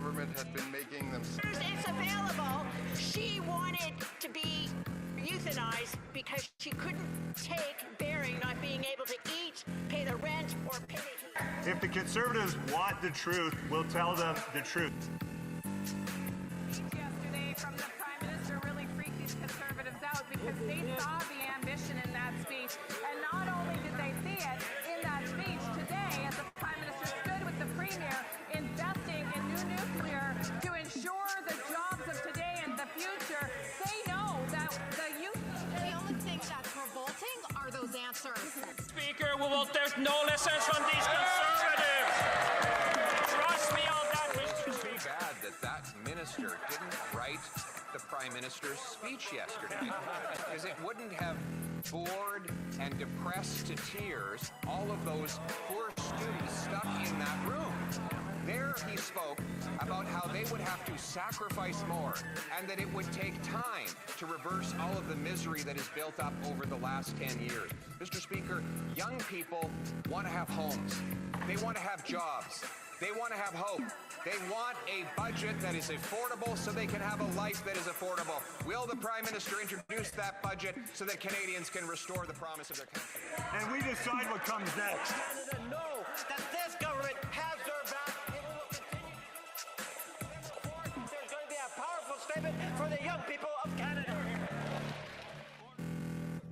government had been making them... It's available. She wanted to be euthanized because she couldn't take bearing not being able to eat, pay the rent, or pay the heat. If the Conservatives want the truth, we'll tell them the truth. Yesterday from the Prime Minister really freaked these Conservatives out because they saw the ambition in that speech. And not only did they see it in that speech today, as the Prime Minister stood with the Premier investing in new nuclear to ensure the jobs of today and the future, they know that the youth... The only thing that's revolting are those answers. Speaker, there's no lessons from these Conservatives. Trust me on that. It's too bad that minister didn't write the Prime Minister's speech yesterday, because it wouldn't have bored and depressed to tears all of those poor students stuck in that room. There he spoke about how they would have to sacrifice more and that it would take time to reverse all of the misery that has built up over the last 10 years. Mr. Speaker, young people want to have homes. They want to have jobs. They want to have hope. They want a budget that is affordable so they can have a life that is affordable. Will the Prime Minister introduce that budget so that Canadians can restore the promise of their country? And we decide what comes next. Canada know that this government has their back. It will continue. There's going to be a powerful statement for the young people of Canada.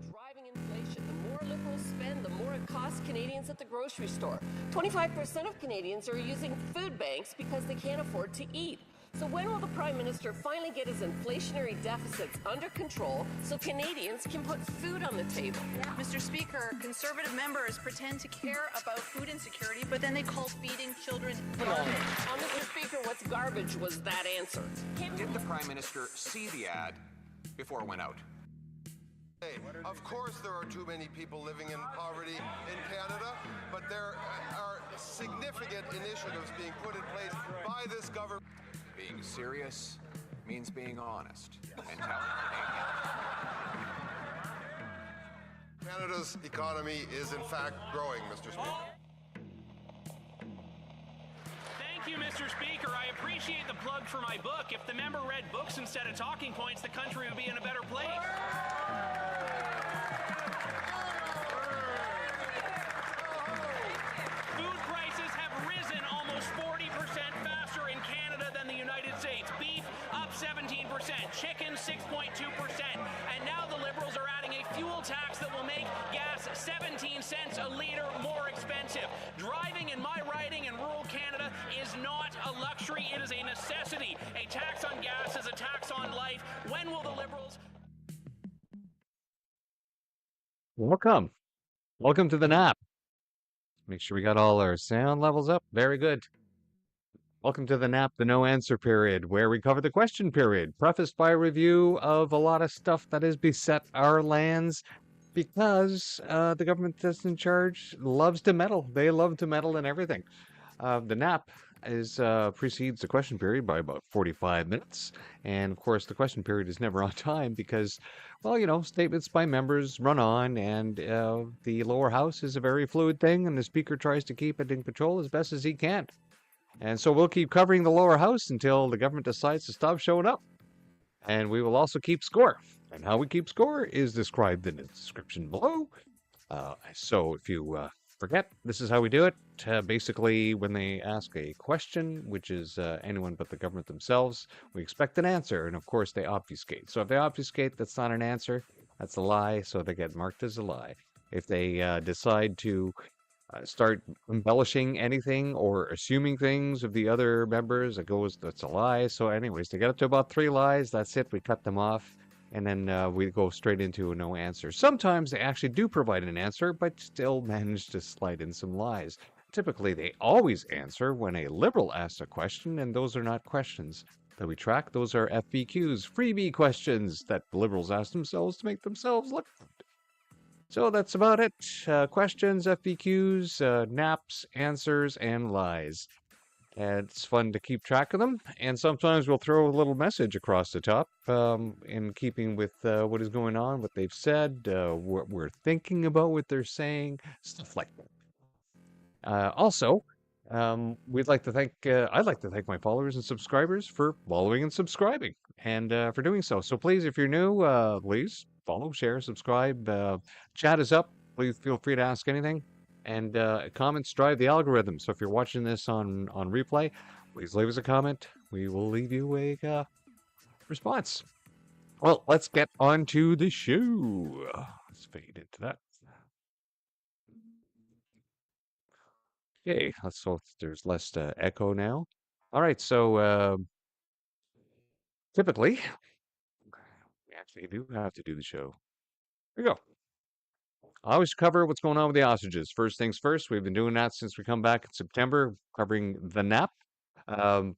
Driving inflation. The more Liberals spend, the more it costs Canadians at the grocery store. 25% of Canadians are using food banks because they can't afford to eat. So when will the Prime Minister finally get his inflationary deficits under control so Canadians can put food on the table? Mr. Speaker, Conservative members pretend to care about food insecurity, but then they call feeding children garbage. Mr. Speaker, what's garbage was that answer? Did the Prime Minister see the ad before it went out? Of course there are too many people living in poverty in Canada, but there are significant initiatives being put in place by this government. Being serious means being honest and telling Canada's economy is in fact growing, Mr. Speaker. Thank you, Mr. Speaker. I appreciate the plug for my book. If the member read books instead of talking points, the country would be in a better place. Food prices have risen almost 40% faster in Canada than the United States. Beef up 17%, chicken 6.2%, and now the Liberals are adding a fuel tax that will make gas 17 cents a litre more expensive. Driving in my riding in rural Canada is not a luxury, it is a necessity. A tax on gas is a tax on life. When will the Liberals... Welcome. Welcome to the nap. Make sure we got all our sound levels up. Very good. Welcome to the nap, the no answer period, where we cover the question period, prefaced by a review of a lot of stuff that has beset our lands because the government that's in charge loves to meddle. They love to meddle in everything. The nap precedes the question period by about 45 minutes. And of course, the question period is never on time because, well, you know, statements by members run on, and the lower house is a very fluid thing, and the speaker tries to keep it in control as best as he can. And so we'll keep covering the lower house until the government decides to stop showing up. And we will also keep score. And how we keep score is described in the description below. So if you forget, this is how we do it. Basically, when they ask a question, which is anyone but the government themselves, we expect an answer. And of course, they obfuscate. So if they obfuscate, that's not an answer. That's a lie. So they get marked as a lie. If they decide to start embellishing anything or assuming things of the other members, that's a lie. So anyways, they get up to about 3 lies. That's it. We cut them off. And then we go straight into a no answer. Sometimes they actually do provide an answer, but still manage to slide in some lies. Typically, they always answer when a Liberal asks a question, and those are not questions that we track. Those are FBQs, freebie questions that Liberals ask themselves to make themselves look good. So that's about it. Questions, FBQs, naps, answers, and lies. And it's fun to keep track of them. And sometimes we'll throw a little message across the top in keeping with what is going on, what they've said, what we're thinking about what they're saying, stuff like that. Also, We'd like to thank, I'd like to thank my followers and subscribers for following and subscribing and for doing so. So please, if you're new, please follow, share, subscribe. Chat is up. Please feel free to ask anything. And comments drive the algorithm. So if you're watching this on replay, please leave us a comment. We will leave you a response. Well, let's get on to the show. Let's fade into that. Okay, so there's less echo now. All right, so typically, we actually do have to do the show. Here we go. I always cover what's going on with the ostriches. First things first, we've been doing that since we come back in September, covering the nap. Um,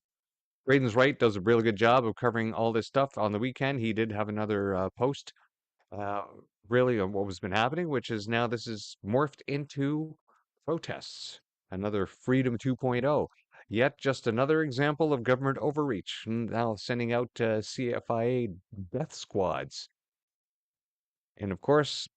Braden's right, does a really good job of covering all this stuff. On the weekend, he did have another post, uh, really, on what has been happening, which is now this is morphed into protests, another Freedom 2.0. Yet just another example of government overreach, now sending out CFIA death squads. And of course,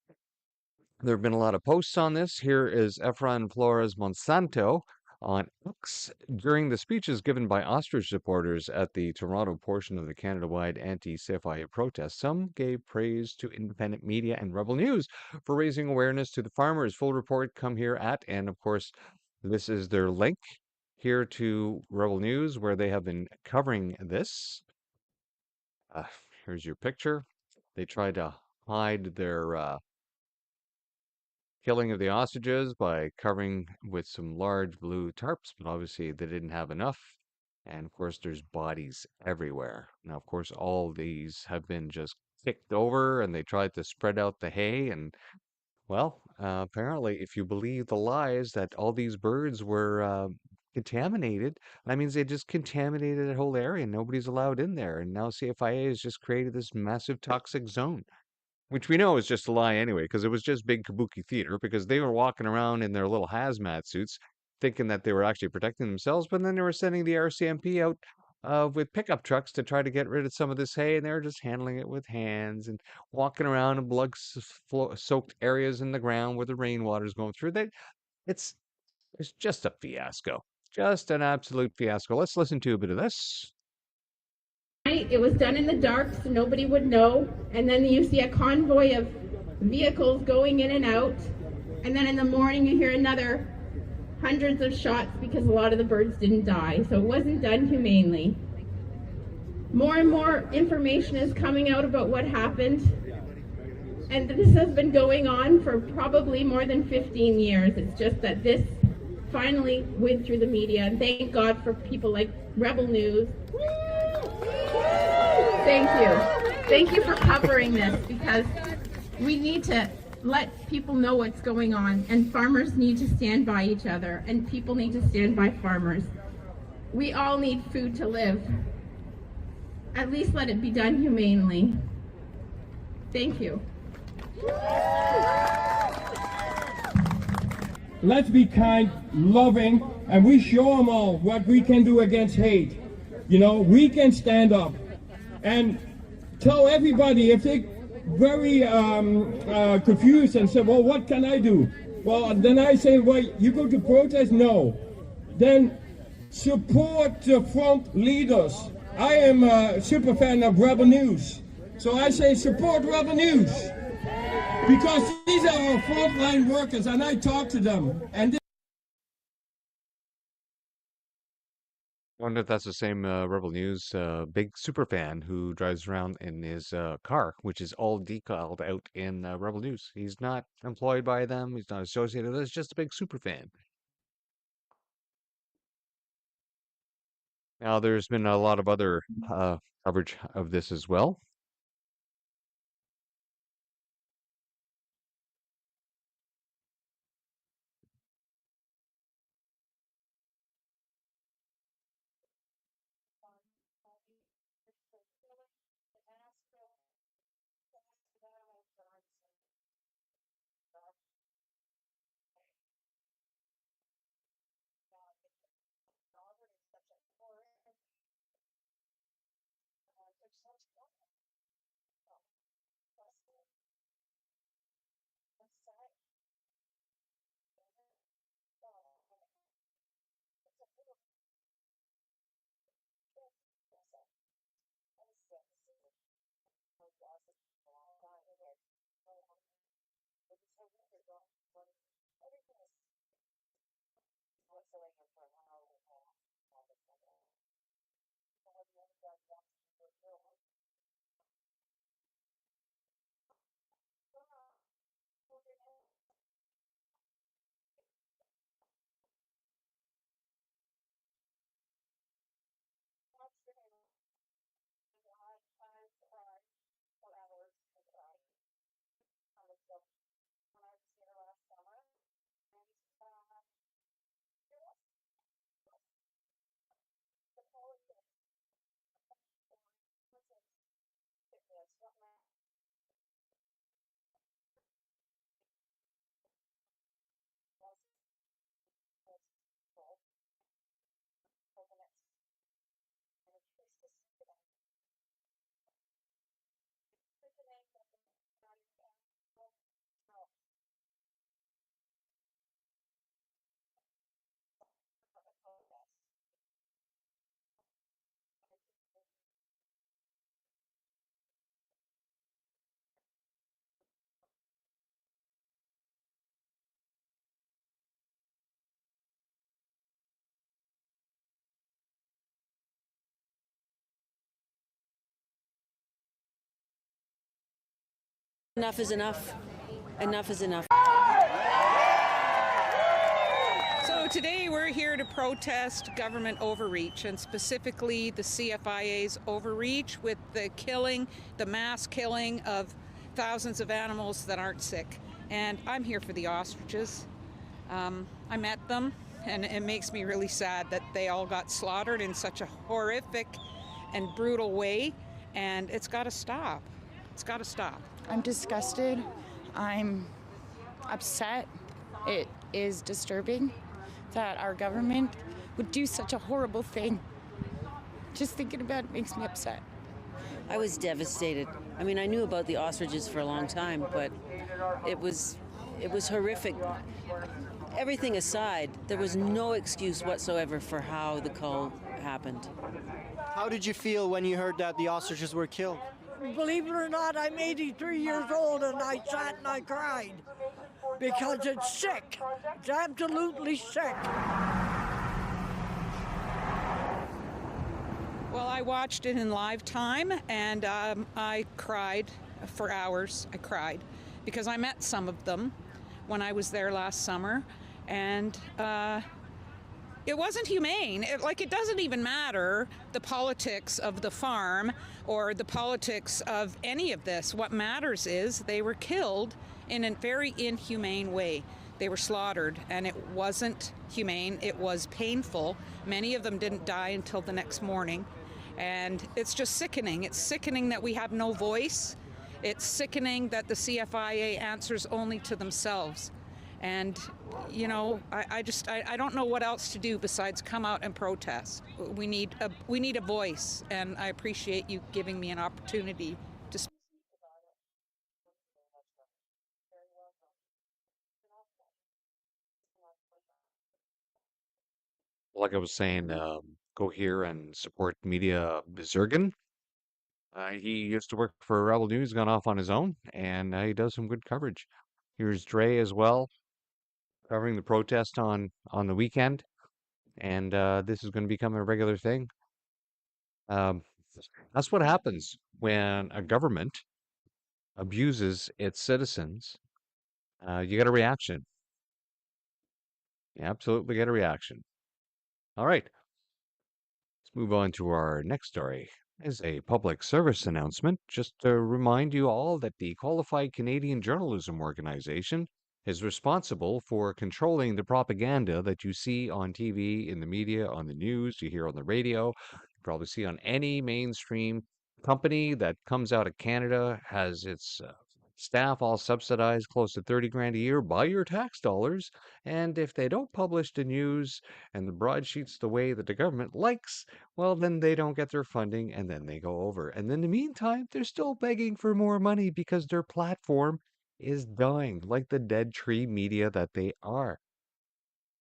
there have been a lot of posts on this. Here is Efrain Flores Monsanto on X during the speeches given by ostrich supporters at the Toronto portion of the Canada-wide anti-CFIA protest. Some gave praise to independent media and Rebel News for raising awareness to the farmers. Full report come here at, and of course, this is their link here to Rebel News where they have been covering this. Here's your picture. They tried to hide their killing of the ostriches by covering with some large blue tarps, but obviously they didn't have enough. And of course, there's bodies everywhere. Now, of course, all these have been just kicked over and they tried to spread out the hay. And well, apparently, if you believe the lies that all these birds were contaminated, that means they just contaminated the whole area. Nobody's allowed in there. And now CFIA has just created this massive toxic zone. Which we know is just a lie anyway, because it was just big kabuki theater, because they were walking around in their little hazmat suits, thinking that they were actually protecting themselves, but then they were sending the RCMP out with pickup trucks to try to get rid of some of this hay, and they were just handling it with hands and walking around in blood-soaked areas in the ground where the rainwater is going through. It's just a fiasco, just an absolute fiasco. Let's listen to a bit of this. It was done in the dark so nobody would know, and then you see a convoy of vehicles going in and out, and then in the morning you hear another hundreds of shots because a lot of the birds didn't die, so it wasn't done humanely. More and more information is coming out about what happened, and this has been going on for probably more than 15 years. It's just that this finally went through the media, and thank God for people like Rebel News. Thank you. Thank you for covering this, because we need to let people know what's going on, and farmers need to stand by each other, and people need to stand by farmers. We all need food to live. At least let it be done humanely. Thank you. Let's be kind, loving, and we show them all what we can do against hate. You know, we can stand up and tell everybody if they're very confused and say, well, what can I do? Well, then I say, well, you go to protest? No. Then support the front leaders. I am a super fan of Rebel News. So I say support Rebel News. Because these are our frontline workers, and I talk to them. And Wonder if that's the same Rebel News big super fan who drives around in his car, which is all decaled out in Rebel News. He's not employed by them. He's not associated with it. It's just a big super fan. Now, there's been a lot of other coverage of this as well. Enough is enough. Enough is enough. So today we're here to protest government overreach, and specifically the CFIA's overreach with the mass killing of thousands of animals that aren't sick. And I'm here for the ostriches. I met them, and it makes me really sad that they all got slaughtered in such a horrific and brutal way, and it's got to stop. It's got to stop. I'm disgusted. I'm upset. It is disturbing that our government would do such a horrible thing. Just thinking about it makes me upset. I was devastated. I mean, I knew about the ostriches for a long time, but it was horrific. Everything aside, there was no excuse whatsoever for how the cull happened. How did you feel when you heard that the ostriches were killed? Believe it or not, I'm 83 years old and I sat and I cried because it's sick. It's absolutely sick. Well, I watched it in live time, and I cried for hours. I cried because I met some of them when I was there last summer, and it wasn't humane. It doesn't even matter the politics of the farm or the politics of any of this. What matters is they were killed in a very inhumane way. They were slaughtered, and it wasn't humane. It was painful. Many of them didn't die until the next morning, and it's just sickening. It's sickening that we have no voice. It's sickening that the CFIA answers only to themselves. And, you know, I don't know what else to do besides come out and protest. We need a voice, and I appreciate you giving me an opportunity to speak. Like I was saying, go here and support Media Bizergan. He used to work for Rebel News, gone off on his own, and he does some good coverage. Here's Dre as well, covering the protest on the weekend, and this is going to become a regular thing. That's what happens when a government abuses its citizens. You get a reaction. You absolutely get a reaction. All right. Let's move on to our next story. As a public service announcement, just to remind you all that the Qualified Canadian Journalism Organization is responsible for controlling the propaganda that you see on TV, in the media, on the news, you hear on the radio, you probably see on any mainstream company that comes out of Canada, has its staff all subsidized close to 30 grand a year by your tax dollars. And if they don't publish the news and the broadsheets the way that the government likes, well, then they don't get their funding and then they go over. And in the meantime, they're still begging for more money because their platform is dying like the dead tree media that they are.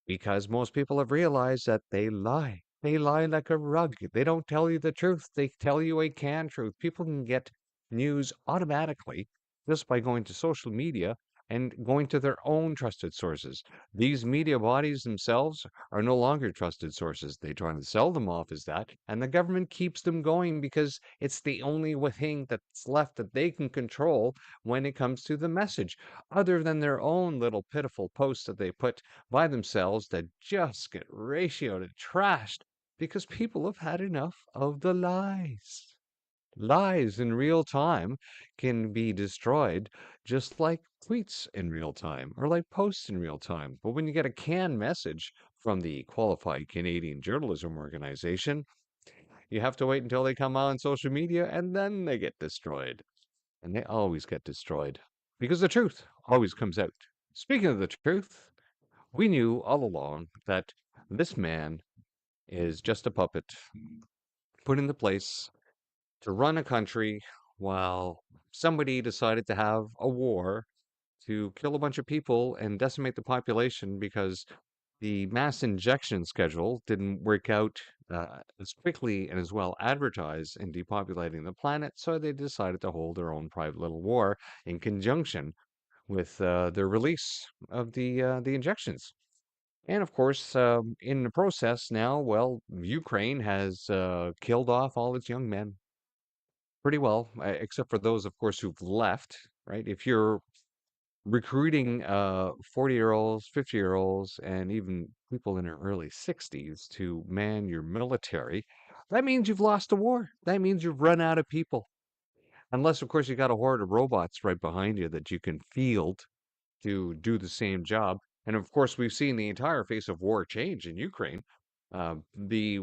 Because most people have realized that they lie. They lie like a rug. They don't tell you the truth. They tell you a canned truth. People can get news automatically just by going to social media and going to their own trusted sources. These media bodies themselves are no longer trusted sources. They try to sell them off as that, and the government keeps them going because it's the only thing that's left that they can control when it comes to the message, other than their own little pitiful posts that they put by themselves that just get ratioed and trashed because people have had enough of the lies. Lies in real time can be destroyed just like tweets in real time or like posts in real time. But when you get a canned message from the Qualified Canadian Journalism Organization, you have to wait until they come out on social media and then they get destroyed. And they always get destroyed because the truth always comes out. Speaking of the truth, we knew all along that this man is just a puppet put into place to run a country while somebody decided to have a war to kill a bunch of people and decimate the population because the mass injection schedule didn't work out as quickly and as well advertised in depopulating the planet, so they decided to hold their own private little war in conjunction with the release of the injections. And of course, in the process now, well, Ukraine has killed off all its young men pretty well, except for those, of course, who've left, right? If you're recruiting 40-year-olds, 50-year-olds, and even people in their early 60s to man your military, that means you've lost the war. That means you've run out of people. Unless, of course, you got a horde of robots right behind you that you can field to do the same job. And of course, we've seen the entire face of war change in Ukraine. The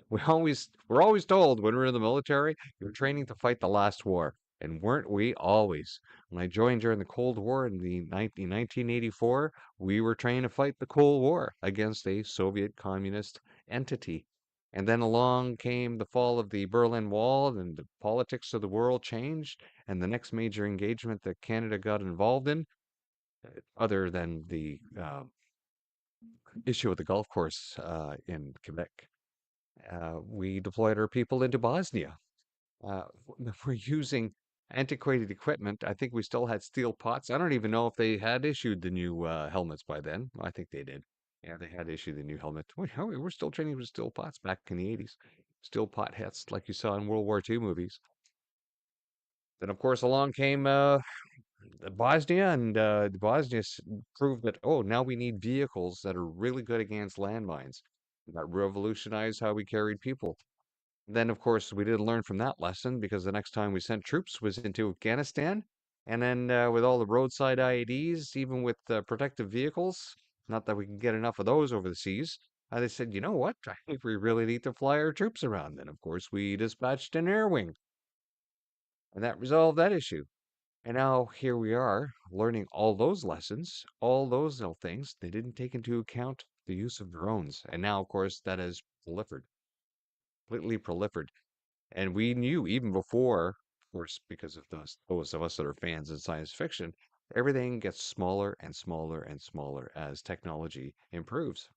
we're always told when we're in the military, you're training to fight the last war. And weren't we always? When I joined during the Cold War in 1984, we were trained to fight the Cold War against a Soviet communist entity. And then along came the fall of the Berlin Wall, and the politics of the world changed. And the next major engagement that Canada got involved in, other than the issue of the golf course in Quebec, we deployed our people into Bosnia. We're using antiquated equipment. I think we still had steel pots. I don't even know if they had issued the new helmets by then. I think they did. Yeah, they had issued the new helmet. We're still training with steel pots back in the 80s. Steel pot hats like you saw in World War II movies. Then, of course, along came Bosnia, and Bosnia proved that, oh, now we need vehicles that are really good against landmines. That revolutionized how we carried people. Then, of course, we didn't learn from that lesson because the next time we sent troops was into Afghanistan. And then with all the roadside IEDs, even with protective vehicles, not that we can get enough of those over the seas, they said, you know what? I think we really need to fly our troops around. Then, of course, we dispatched an air wing. And that resolved that issue. And now here we are learning all those lessons, all those little things. They didn't take into account the use of drones. And now, of course, that has completely proliferated. And we knew even before, of course, because of those of us that are fans of science fiction, everything gets smaller and smaller and smaller as technology improves.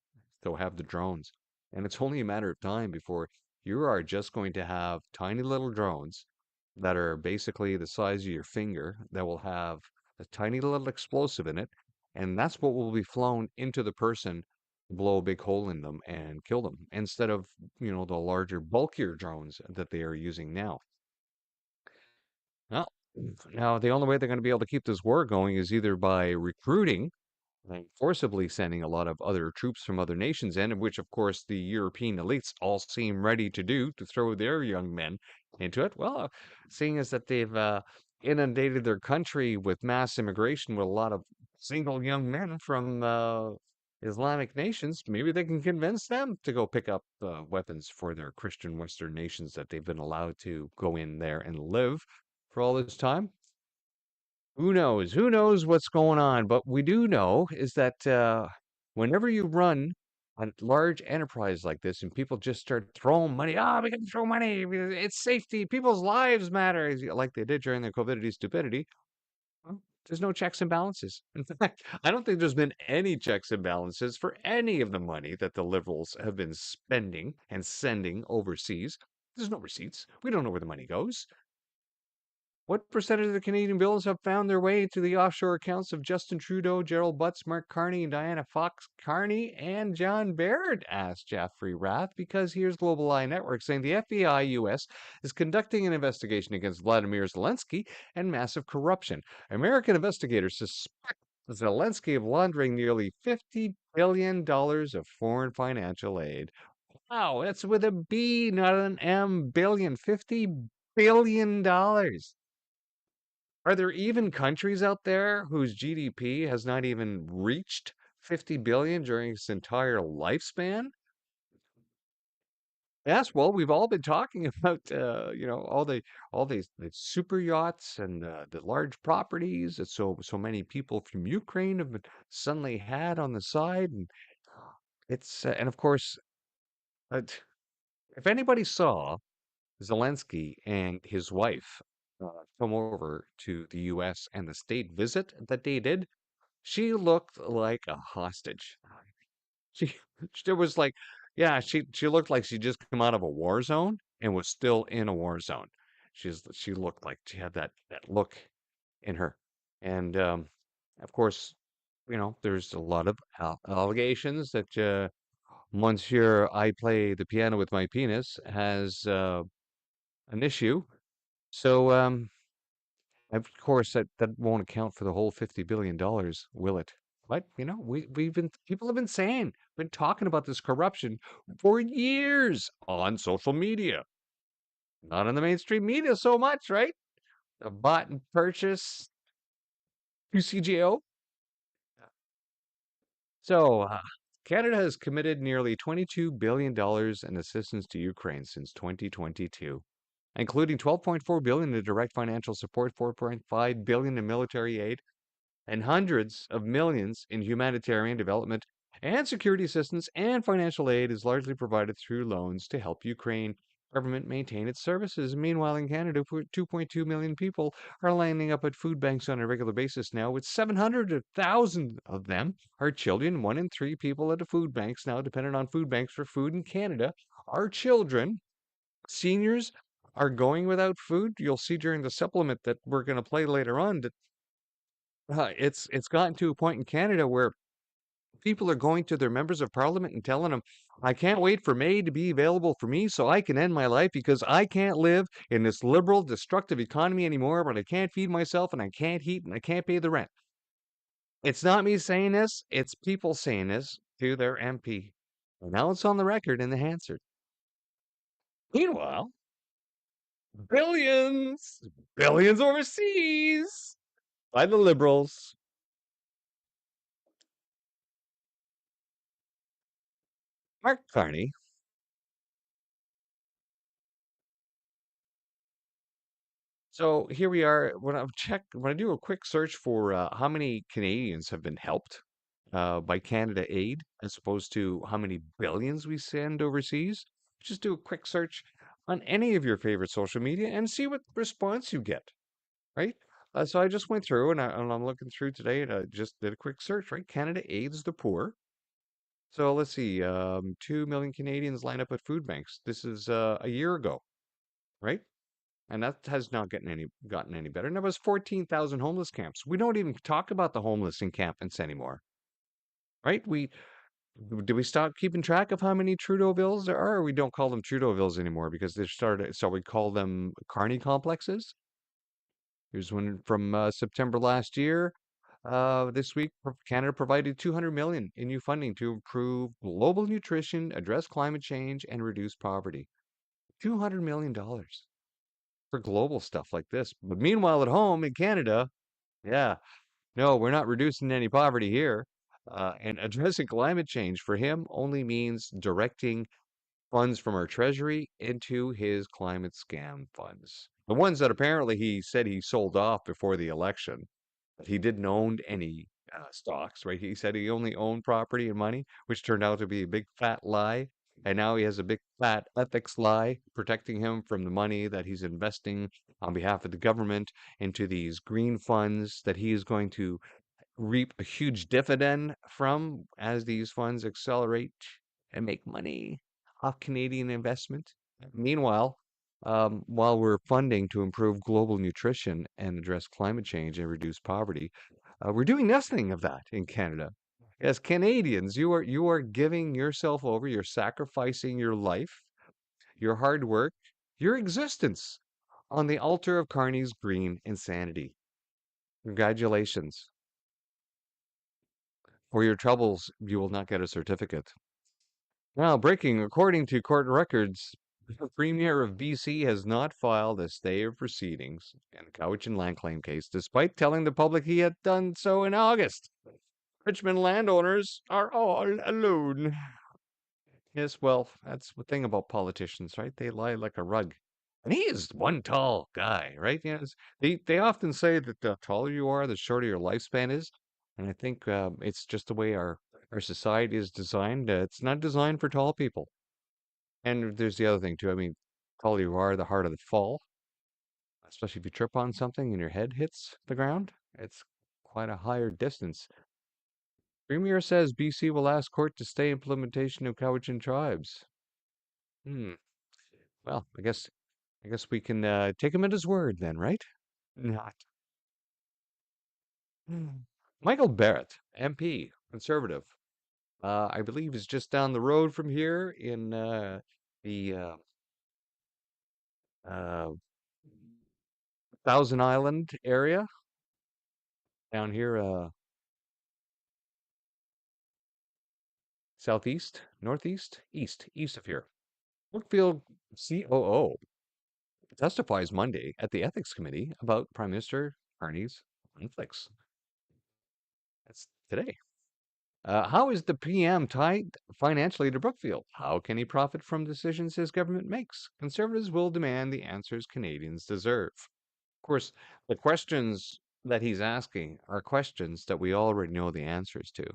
So have the drones. And it's only a matter of time before you are just going to have tiny little drones that are basically the size of your finger that will have a tiny little explosive in it. And that's what will be flown into the person, blow a big hole in them and kill them instead of, the larger, bulkier drones that they are using now. Well, now the only way they're going to be able to keep this war going is either by recruiting and forcibly sending a lot of other troops from other nations in, which, of course, the European elites all seem ready to do to throw their young men into it. Well, seeing as that they've inundated their country with mass immigration with a lot of single young men from Islamic nations, maybe they can convince them to go pick up weapons for their Christian Western nations that they've been allowed to go in there and live for all this time. Who knows? Who knows what's going on? But we do know is that whenever you run a large enterprise like this and people just start throwing money, we can throw money, it's safety, people's lives matter, like they did during the COVID stupidity. Well, there's no checks and balances. In fact, I don't think there's been any checks and balances for any of the money that the liberals have been spending and sending overseas. There's no receipts. We don't know where the money goes. What percentage of the Canadian bills have found their way to the offshore accounts of Justin Trudeau, Gerald Butts, Mark Carney, and Diana Fox Carney, and John Baird? Asked Jeffrey Rath, because here's Global Eye Network saying the FBI US is conducting an investigation against Vladimir Zelensky and massive corruption. American investigators suspect Zelensky of laundering nearly $50 billion of foreign financial aid. Wow, that's with a B, not an M. Billion, $50 billion. Are there even countries out there whose GDP has not even reached 50 billion during its entire lifespan? Yes, well, we've all been talking about all the super yachts and the large properties that so many people from Ukraine have been suddenly had on the side, and it's and of course, uh, t- if anybody saw Zelensky and his wife come over to the U.S. and the state visit that they did, she looked like a hostage. She there was like, yeah, she looked like she just come out of a war zone and was still in a war zone. She looked like she had that look in her. And of course, there's a lot of allegations that Monsieur I play the piano with my penis has an issue. So of course, that won't account for the whole $50 billion, will it? But people have been talking about this corruption for years on social media, not on the mainstream media so much, right? The bought and purchase CGO. So Canada has committed nearly $22 billion in assistance to Ukraine since 2022, including 12.4 billion in direct financial support, 4.5 billion in military aid, and hundreds of millions in humanitarian development and security assistance, and financial aid is largely provided through loans to help Ukraine government maintain its services. Meanwhile, in Canada, 2.2 million people are lining up at food banks on a regular basis now, with 700,000 of them are children. 1 in 3 people at the food banks now dependent on food banks for food in Canada are children. Seniors are going without food. You'll see during the supplement that we're going to play later on that it's gotten to a point in Canada where people are going to their members of parliament and telling them, I can't wait for May to be available for me so I can end my life because I can't live in this liberal, destructive economy anymore, but I can't feed myself and I can't heat and I can't pay the rent. It's not me saying this, it's people saying this to their MP. And now it's on the record in the Hansard. Meanwhile, billions, billions overseas by the liberals. Mark Carney. So here we are. When I do a quick search for how many Canadians have been helped by Canada Aid, as opposed to how many billions we send overseas, just do a quick search on any of your favorite social media and see what response you get. Right. So I just went through and I'm looking through today and I just did a quick search. Right. Canada aids the poor. So let's see. 2 million Canadians line up at food banks. This is a year ago. Right. And that has not gotten any better. And there was 14,000 homeless camps. We don't even talk about the homeless encampments anymore, right? Do we stop keeping track of how many Trudeauvilles there are, or we don't call them Trudeauvilles anymore because they started. So we call them Carney complexes. Here's one from September last year. This week, Canada provided 200 million in new funding to improve global nutrition, address climate change, and reduce poverty. $200 million for global stuff like this. But meanwhile, at home in Canada, yeah, no, we're not reducing any poverty here. And addressing climate change for him only means directing funds from our treasury into his climate scam funds. The ones that apparently he said he sold off before the election. But he didn't own any stocks, right? He said he only owned property and money, which turned out to be a big fat lie. And now he has a big fat ethics lie protecting him from the money that he's investing on behalf of the government into these green funds that he is going to reap a huge dividend from as these funds accelerate and make money off Canadian investment. Meanwhile, while we're funding to improve global nutrition and address climate change and reduce poverty, we're doing nothing of that in Canada. As Canadians, you are giving yourself over, you're sacrificing your life, your hard work, your existence on the altar of Carney's green insanity. Congratulations. For your troubles, you will not get a certificate. Now, breaking, according to court records, the Premier of BC has not filed a stay of proceedings in the Cowichan land claim case, despite telling the public he had done so in August. Richmond landowners are all alone. Yes, well, that's the thing about politicians, right? They lie like a rug. And he is one tall guy, right? They often say that the taller you are, the shorter your lifespan is. And I think it's just the way our society is designed. It's not designed for tall people. And there's the other thing too. I mean, taller you are, the harder the fall, especially if you trip on something and your head hits the ground. It's quite a higher distance. Premier says BC will ask court to stay implementation of Cowichan tribes. Hmm. Well, I guess we can take him at his word then, right? Not. Michael Barrett, MP, Conservative. I believe is just down the road from here in the uh, Thousand Island area down here, southeast, northeast, east of here. Brookfield COO testifies Monday at the Ethics Committee about Prime Minister Carney's conflicts. That's today. How is the PM tied financially to Brookfield? How can he profit from decisions his government makes? Conservatives will demand the answers Canadians deserve. Of course, the questions that he's asking are questions that we already know the answers to.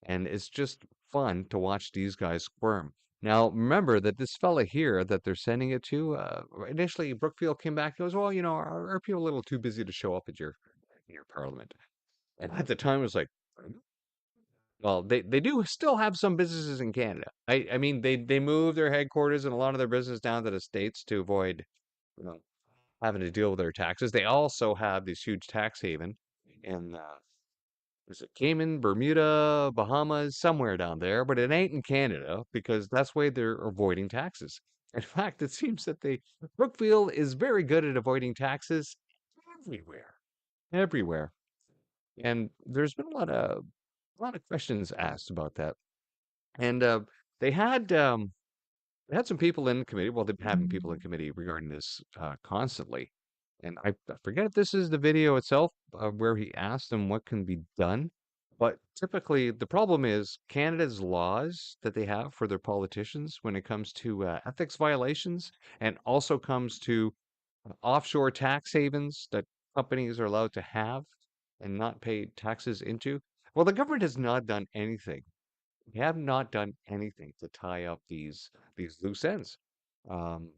And it's just fun to watch these guys squirm. Now, remember that this fella here that they're sending it to, initially Brookfield came back and goes, well, are people a little too busy to show up at your parliament? And at the time, it was like, well, they do still have some businesses in Canada. I mean, they move their headquarters and a lot of their business down to the States to avoid, you know, having to deal with their taxes. They also have this huge tax haven in is it Cayman, Bermuda, Bahamas, somewhere down there, but it ain't in Canada because that's why they're avoiding taxes. In fact, it seems that Brookfield is very good at avoiding taxes everywhere, everywhere. And there's been a lot of questions asked about that. And they had um, they had some people in committee. Well, they've been having people in committee regarding this constantly. And I forget if this is the video itself where he asked them what can be done. But typically, the problem is Canada's laws that they have for their politicians when it comes to ethics violations and also comes to offshore tax havens that companies are allowed to have and not pay taxes into. Well, the government has not done anything. We have not done anything to tie up these loose ends,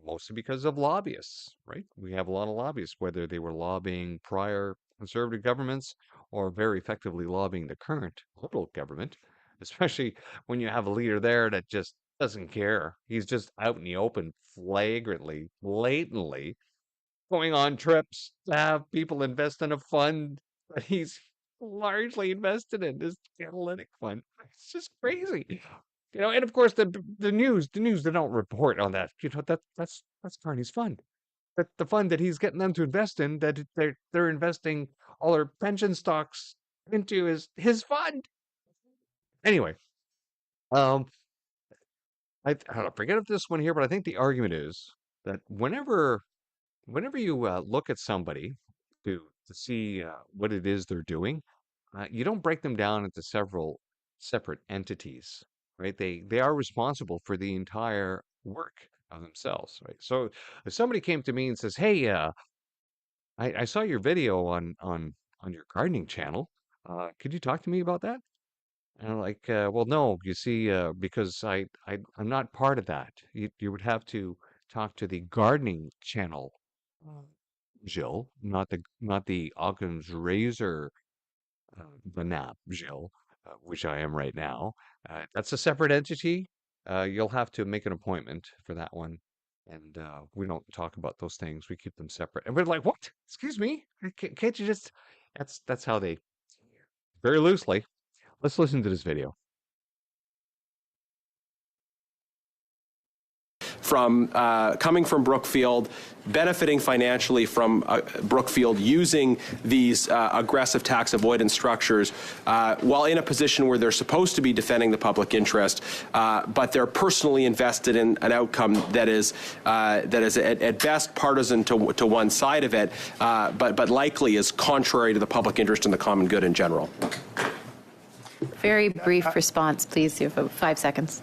mostly because of lobbyists, right? We have a lot of lobbyists, whether they were lobbying prior conservative governments or very effectively lobbying the current liberal government, especially when you have a leader there that just doesn't care. He's just out in the open, flagrantly, blatantly going on trips to have people invest in a fund that he's largely invested in, this analytic fund. It's just crazy. And of course the news they don't report on that. That's Carney's fund. That the fund that he's getting them to invest in, that they're investing all their pension stocks into is his fund. Anyway, um I don't know, forget if this one here, but I think the argument is that whenever you look at somebody to see what it is they're doing, you don't break them down into several separate entities, right? They are responsible for the entire work of themselves, right? So if somebody came to me and says, "Hey, I saw your video on your gardening channel. Could you talk to me about that?" And I'm like, "Well, no. You see, because I'm not part of that. You would have to talk to the gardening channel." Jill, not the Occam's razor, the nap, Jill, which I am right now. That's a separate entity. You'll have to make an appointment for that one. and we don't talk about those things. We keep them separate. And we're like, what? Excuse me? Can't you just? That's how they very loosely. Let's listen to this video. From coming from Brookfield, benefiting financially from Brookfield using these aggressive tax avoidance structures while in a position where they're supposed to be defending the public interest, but they're personally invested in an outcome that is at best partisan to one side of it, but likely is contrary to the public interest and the common good in general. Very brief response, please. You have 5 seconds.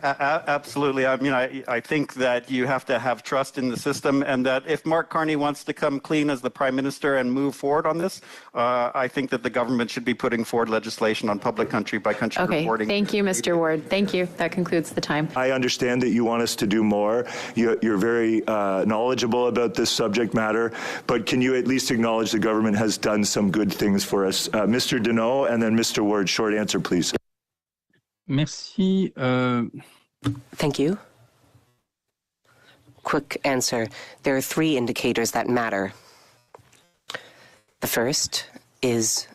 Absolutely. I mean, I think that you have to have trust in the system, and that if Mark Carney wants to come clean as the Prime Minister and move forward on this, I think that the government should be putting forward legislation on public country-by-country reporting. Thank you, Mr. Ward. Thank you. That concludes the time. I understand that you want us to do more. You're very knowledgeable about this subject matter, but can you at least acknowledge the government has done some good things for us? Mr. Deneau and then Mr. Ward, short answer, please. Merci. Thank you. Quick answer. There are 3 indicators that matter. The first is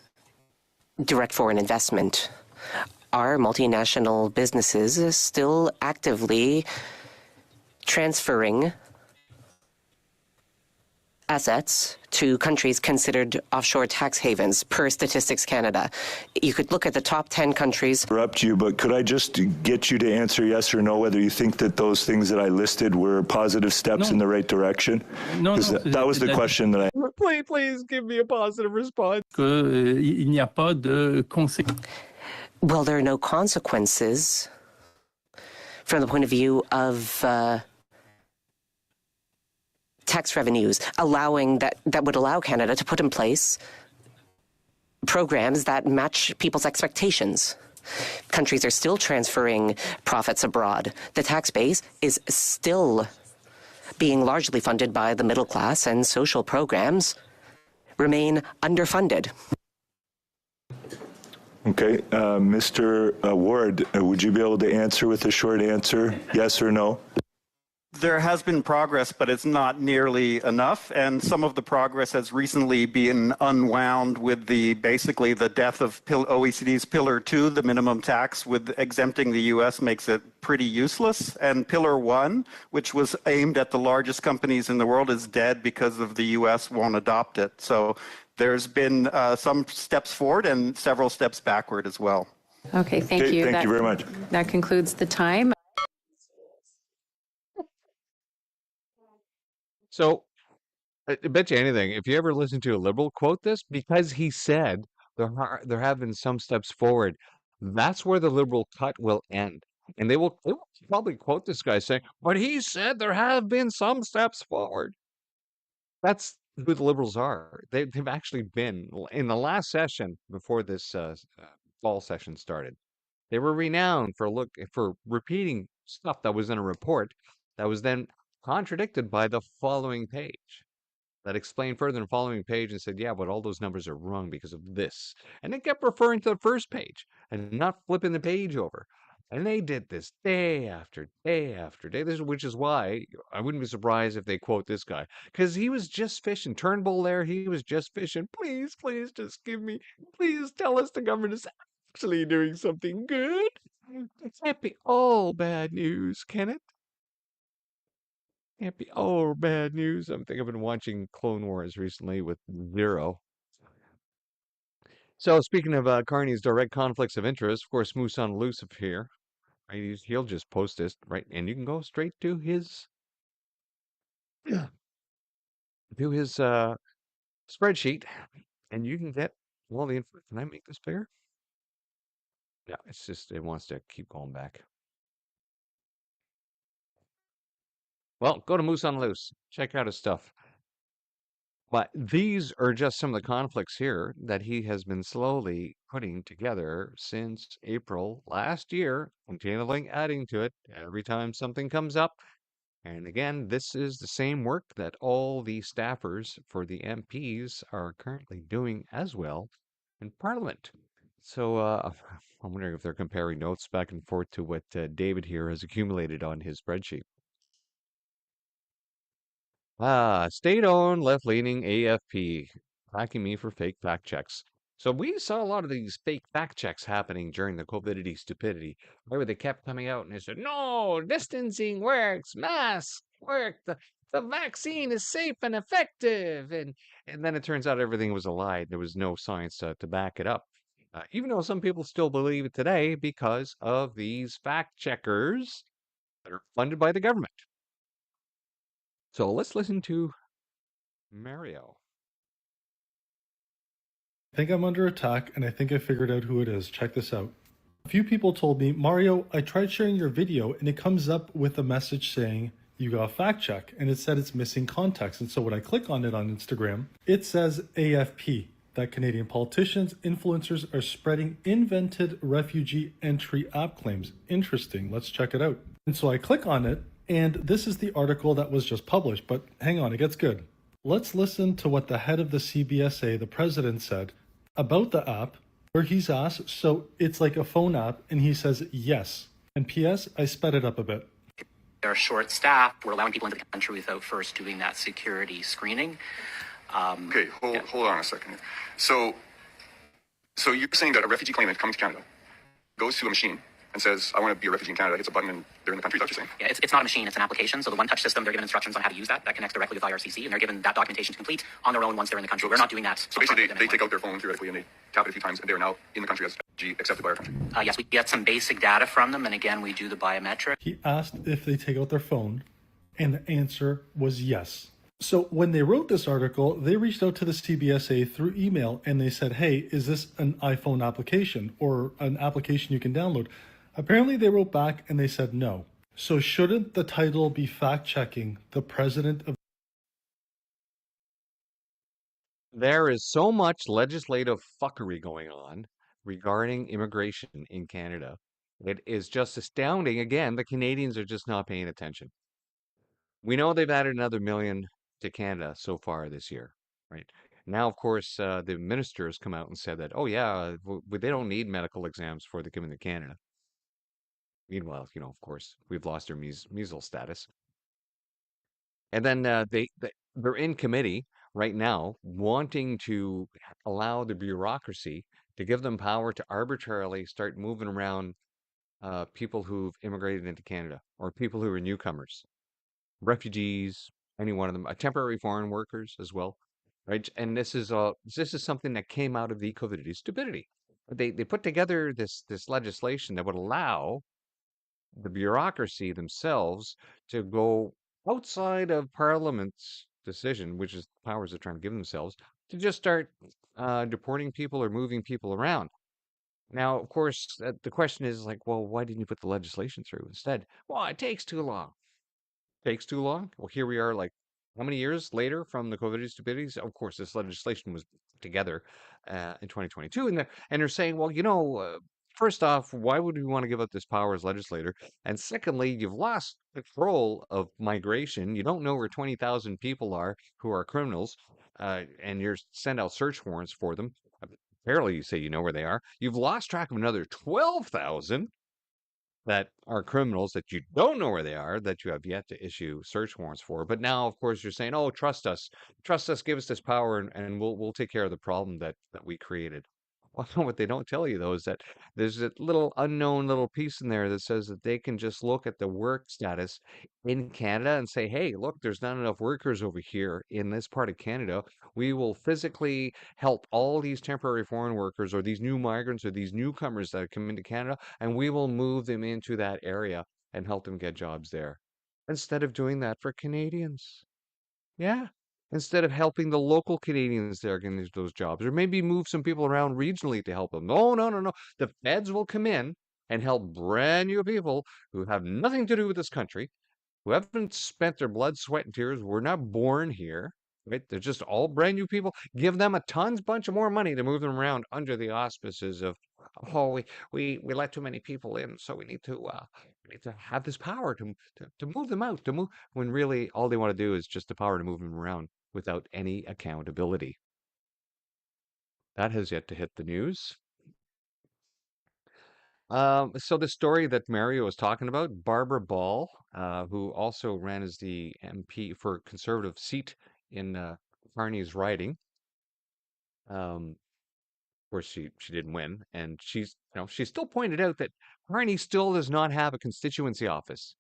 direct foreign investment. Are multinational businesses still actively transferring assets to countries considered offshore tax havens per Statistics Canada? You could look at the top 10 countries. Interrupt you, but could I just get you to answer yes or no whether you think that those things that I listed were positive steps in the right direction? No, that was the question that I... Please give me a positive response. Il n'y a pas de conséquences. Well, there are no consequences from the point of view of tax revenues, allowing that would allow Canada to put in place programs that match people's expectations. Countries are still transferring profits abroad. The tax base is still being largely funded by the middle class, and social programs remain underfunded. Okay, Mr. Ward, would you be able to answer with a short answer, yes or no? There has been progress, but it's not nearly enough, and some of the progress has recently been unwound with basically the death of OECD's Pillar 2, the minimum tax, with exempting the U.S. makes it pretty useless, and Pillar 1, which was aimed at the largest companies in the world, is dead because of the U.S. won't adopt it. So there's been some steps forward and several steps backward as well. Okay, thank you. Thank you very much. That concludes the time. So, I bet you anything, if you ever listen to a Liberal quote this, because he said there have been some steps forward, that's where the Liberal cut will end. And they will probably quote this guy saying, but he said there have been some steps forward. That's who the Liberals are. They've actually been, in the last session before this fall session started, they were renowned for repeating stuff that was in a report that was then contradicted by the following page that explained further in the following page and said, yeah, but all those numbers are wrong because of this. And they kept referring to the first page and not flipping the page over. And they did this day after day after day, which is why I wouldn't be surprised if they quote this guy, because he was just fishing. Turnbull there, he was just fishing. Please, please just please tell us the government is actually doing something good. It can't be all bad news, can it? Can't be all bad news. I think I've been watching Clone Wars recently with Zero. So speaking of Carney's direct conflicts of interest, of course, Moose on Elusive here. Right? He'll just post this, right? And you can go straight to his spreadsheet, and you can get all the info. Can I make this bigger? Yeah, it's just it wants to keep going back. Well, go to Moose on Loose. Check out his stuff. But these are just some of the conflicts here that he has been slowly putting together since April last year, continually adding to it every time something comes up. And again, this is the same work that all the staffers for the MPs are currently doing as well in Parliament. So I'm wondering if they're comparing notes back and forth to what David here has accumulated on his spreadsheet. State-owned, left-leaning AFP attacking me for fake fact checks. So we saw a lot of these fake fact checks happening during the COVIDity stupidity, where they kept coming out and they said, "No, distancing works, masks work, the vaccine is safe and effective," and then it turns out everything was a lie. There was no science to back it up. Even though some people still believe it today because of these fact checkers that are funded by the government. So let's listen to Mario. I think I'm under attack, and I think I figured out who it is. Check this out. A few people told me, Mario, I tried sharing your video, and it comes up with a message saying you got a fact check, and it said it's missing context. And so when I click on it on Instagram, it says AFP, that Canadian politicians, influencers are spreading invented refugee entry app claims. Interesting. Let's check it out. And so I click on it, and this is the article that was just published. But hang on, it gets good. Let's listen to what the head of the CBSA, the president, said about the app, where he's asked, so it's like a phone app, and he says yes. And P.S., I sped it up a bit. They're short-staffed. We're allowing people into the country without first doing that security screening. Okay, hold on a second here. So you're saying that a refugee claimant coming to Canada goes to a machine and says, I want to be a refugee in Canada, hits a button, and they're in the country, is that what you're saying? Yeah, it's not a machine, it's an application. So the one-touch system, they're given instructions on how to use that. That connects directly with IRCC, and they're given that documentation to complete on their own once they're in the country. We're not doing that. So basically, they take out their phone theoretically, and they tap it a few times, and they're now in the country as accepted by our country. Yes, we get some basic data from them, and again, we do the biometric. He asked if they take out their phone, and the answer was yes. So when they wrote this article, they reached out to the CBSA through email, and they said, hey, is this an iPhone application or an application you can download? Apparently, they wrote back and they said no. So shouldn't the title be fact-checking the president of... There is so much legislative fuckery going on regarding immigration in Canada. It is just astounding. Again, the Canadians are just not paying attention. We know they've added another million to Canada so far this year, right? Now, of course, the minister has come out and said that, oh, yeah, they don't need medical exams before they come into Canada. Meanwhile, of course, we've lost our measles status. And then they're in committee right now wanting to allow the bureaucracy to give them power to arbitrarily start moving around people who've immigrated into Canada or people who are newcomers, refugees, any one of them, temporary foreign workers as well, right? And this is something that came out of the COVID stupidity. They put together this legislation that would allow the bureaucracy themselves to go outside of Parliament's decision, which is the powers they're trying to give themselves, to just start deporting people or moving people around. Now, of course, the question is like, well, why didn't you put the legislation through instead? Well, it takes too long. Takes too long? Well, here we are, like, how many years later from the COVID stupidities? Of course, this legislation was together in 2022, and they're saying, well, first off, why would we want to give up this power as legislator? And secondly, you've lost control of migration. You don't know where 20,000 people are who are criminals, and you're send out search warrants for them. Apparently, you say you know where they are. You've lost track of another 12,000 that are criminals that you don't know where they are, that you have yet to issue search warrants for. But now, of course, you're saying, oh, trust us, give us this power, and we'll take care of the problem that we created. Well, what they don't tell you, though, is that there's a little unknown little piece in there that says that they can just look at the work status in Canada and say, hey, look, there's not enough workers over here in this part of Canada. We will physically help all these temporary foreign workers or these new migrants or these newcomers that come into Canada, and we will move them into that area and help them get jobs there. Instead of doing that for Canadians. Yeah. Instead of helping the local Canadians there getting those jobs, or maybe move some people around regionally to help them. No, no, no, no. The feds will come in and help brand new people who have nothing to do with this country, who haven't spent their blood, sweat, and tears, were not born here, right? They're just all brand new people. Give them a bunch of more money to move them around under the auspices of, oh, we let too many people in, so we need to have this power to move them out, when really all they want to do is just the power to move them around without any accountability. That has yet to hit the news. So the story that Mario was talking about, Barbara Ball, who also ran as the MP for Conservative seat in Carney's riding. Of course, she didn't win, and she still pointed out that Carney still does not have a constituency office.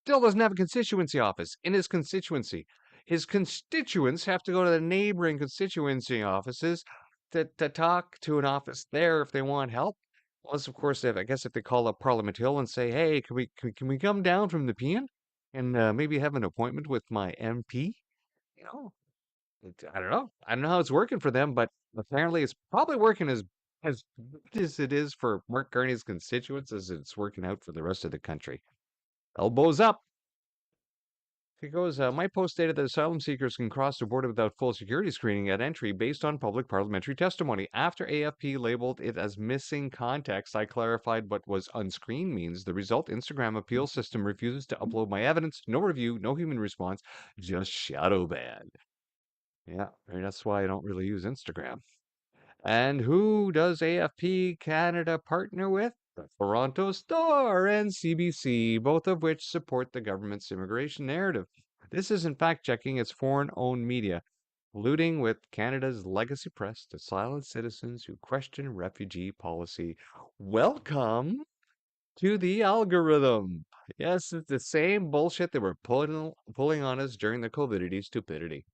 Still doesn't have a constituency office in his constituency. His constituents have to go to the neighboring constituency offices to talk to an office there if they want help. Unless, of course, I guess if they call up Parliament Hill and say, "Hey, can we come down from the PN and maybe have an appointment with my MP?" You know, I don't know. I don't know how it's working for them, but apparently it's probably working as good as it is for Mark Carney's constituents as it's working out for the rest of the country. Elbows up. He goes, my post stated that asylum seekers can cross the border without full security screening at entry based on public parliamentary testimony. After AFP labeled it as missing context, I clarified what was unscreened means. The result, Instagram appeal system refuses to upload my evidence. No review, no human response, just shadow ban. Yeah, that's why I don't really use Instagram. And who does AFP Canada partner with? The Toronto Star and CBC, both of which support the government's immigration narrative. This isn't fact checking, it's foreign owned media, colluding with Canada's legacy press to silence citizens who question refugee policy. Welcome to the algorithm. Yes, it's the same bullshit that we're pulling on us during the COVIDity stupidity.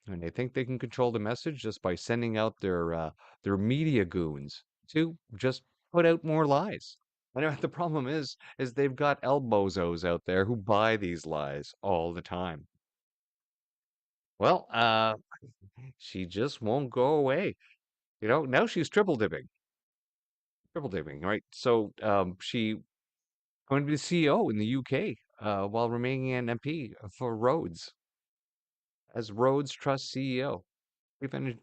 And they think they can control the message just by sending out their media goons to just put out more lies. And the problem is they've got elbozos out there who buy these lies all the time. Well, she just won't go away. Now she's triple dipping. Triple dipping, right? So she going to be the CEO in the UK while remaining an MP for Rhodes as Rhodes Trust CEO. We've been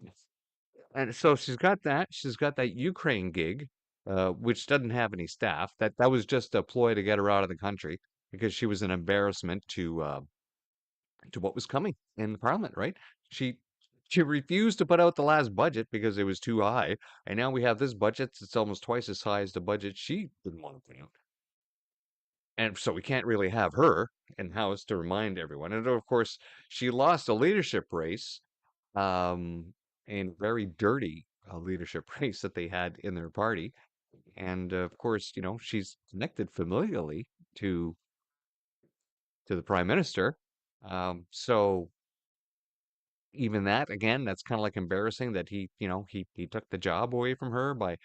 And so she's got that. She's got that Ukraine gig, which doesn't have any staff. That was just a ploy to get her out of the country because she was an embarrassment to what was coming in the parliament. Right? She she refused to put out the last budget because it was too high, and now we have this budget that's almost twice as high as the budget she didn't want to put out. And so we can't really have her in house to remind everyone. And of course, she lost a leadership race and very dirty leadership race that they had in their party. And of course, she's connected familially to the prime minister. So even that, again, that's kind of like embarrassing that he took the job away from her by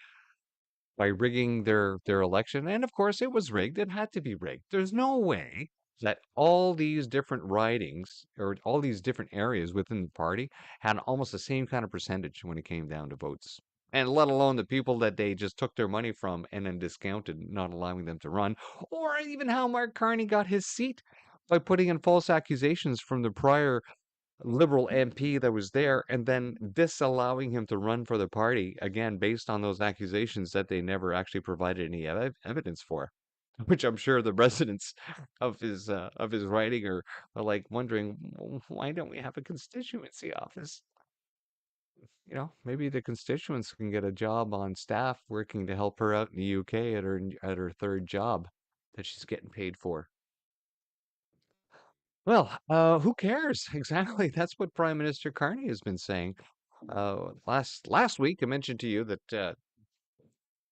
rigging their election. And of course, it was rigged. It had to be rigged. There's no way that all these different ridings or all these different areas within the party had almost the same kind of percentage when it came down to votes. And let alone the people that they just took their money from and then discounted, not allowing them to run, or even how Mark Carney got his seat by putting in false accusations from the prior Liberal MP that was there and then disallowing him to run for the party again based on those accusations that they never actually provided any evidence for, which I'm sure the residents of his writing are like wondering, why don't we have a constituency office? Maybe the constituents can get a job on staff working to help her out in the UK at her third job that she's getting paid for. Well, who cares? Exactly. That's what Prime Minister Carney has been saying. Last week, I mentioned to you that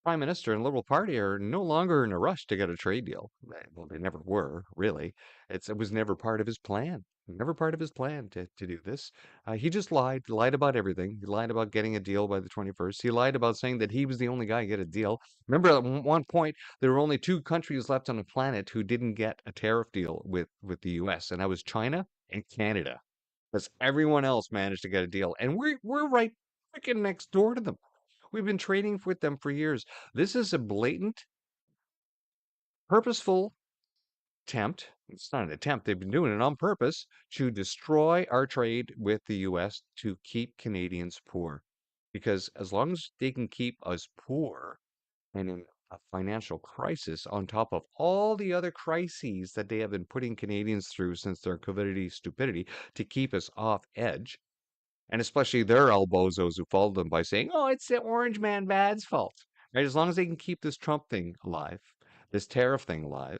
Prime Minister and Liberal Party are no longer in a rush to get a trade deal. Well, they never were, really. It was never part of his plan. Never part of his plan to do this. He just lied about everything. He lied about getting a deal by the 21st. He lied about saying that he was the only guy to get a deal. Remember, at one point, there were only two countries left on the planet who didn't get a tariff deal with the U.S., and that was China and Canada. Because everyone else managed to get a deal, and we're right freaking next door to them. We've been trading with them for years. This is a blatant, purposeful attempt. It's not an attempt. They've been doing it on purpose to destroy our trade with the U.S. to keep Canadians poor. Because as long as they can keep us poor and in a financial crisis on top of all the other crises that they have been putting Canadians through since their COVIDity stupidity to keep us off edge, and especially their elbozos who followed them by saying, "Oh, it's the Orange Man Bad's fault." right? As long as they can keep this Trump thing alive, this tariff thing alive.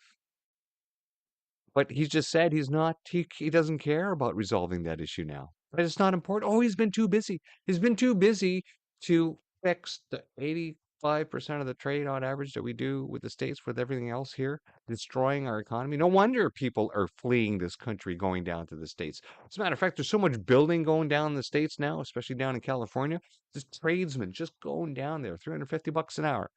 But he's just said he doesn't care about resolving that issue now. Right? It's not important. Oh, he's been too busy. He's been too busy to fix the 85% of the trade on average that we do with the States with everything else here, destroying our economy. No wonder people are fleeing this country, going down to the States. As a matter of fact, there's so much building going down in the States now, especially down in California. Just tradesmen just going down there, $350 an hour.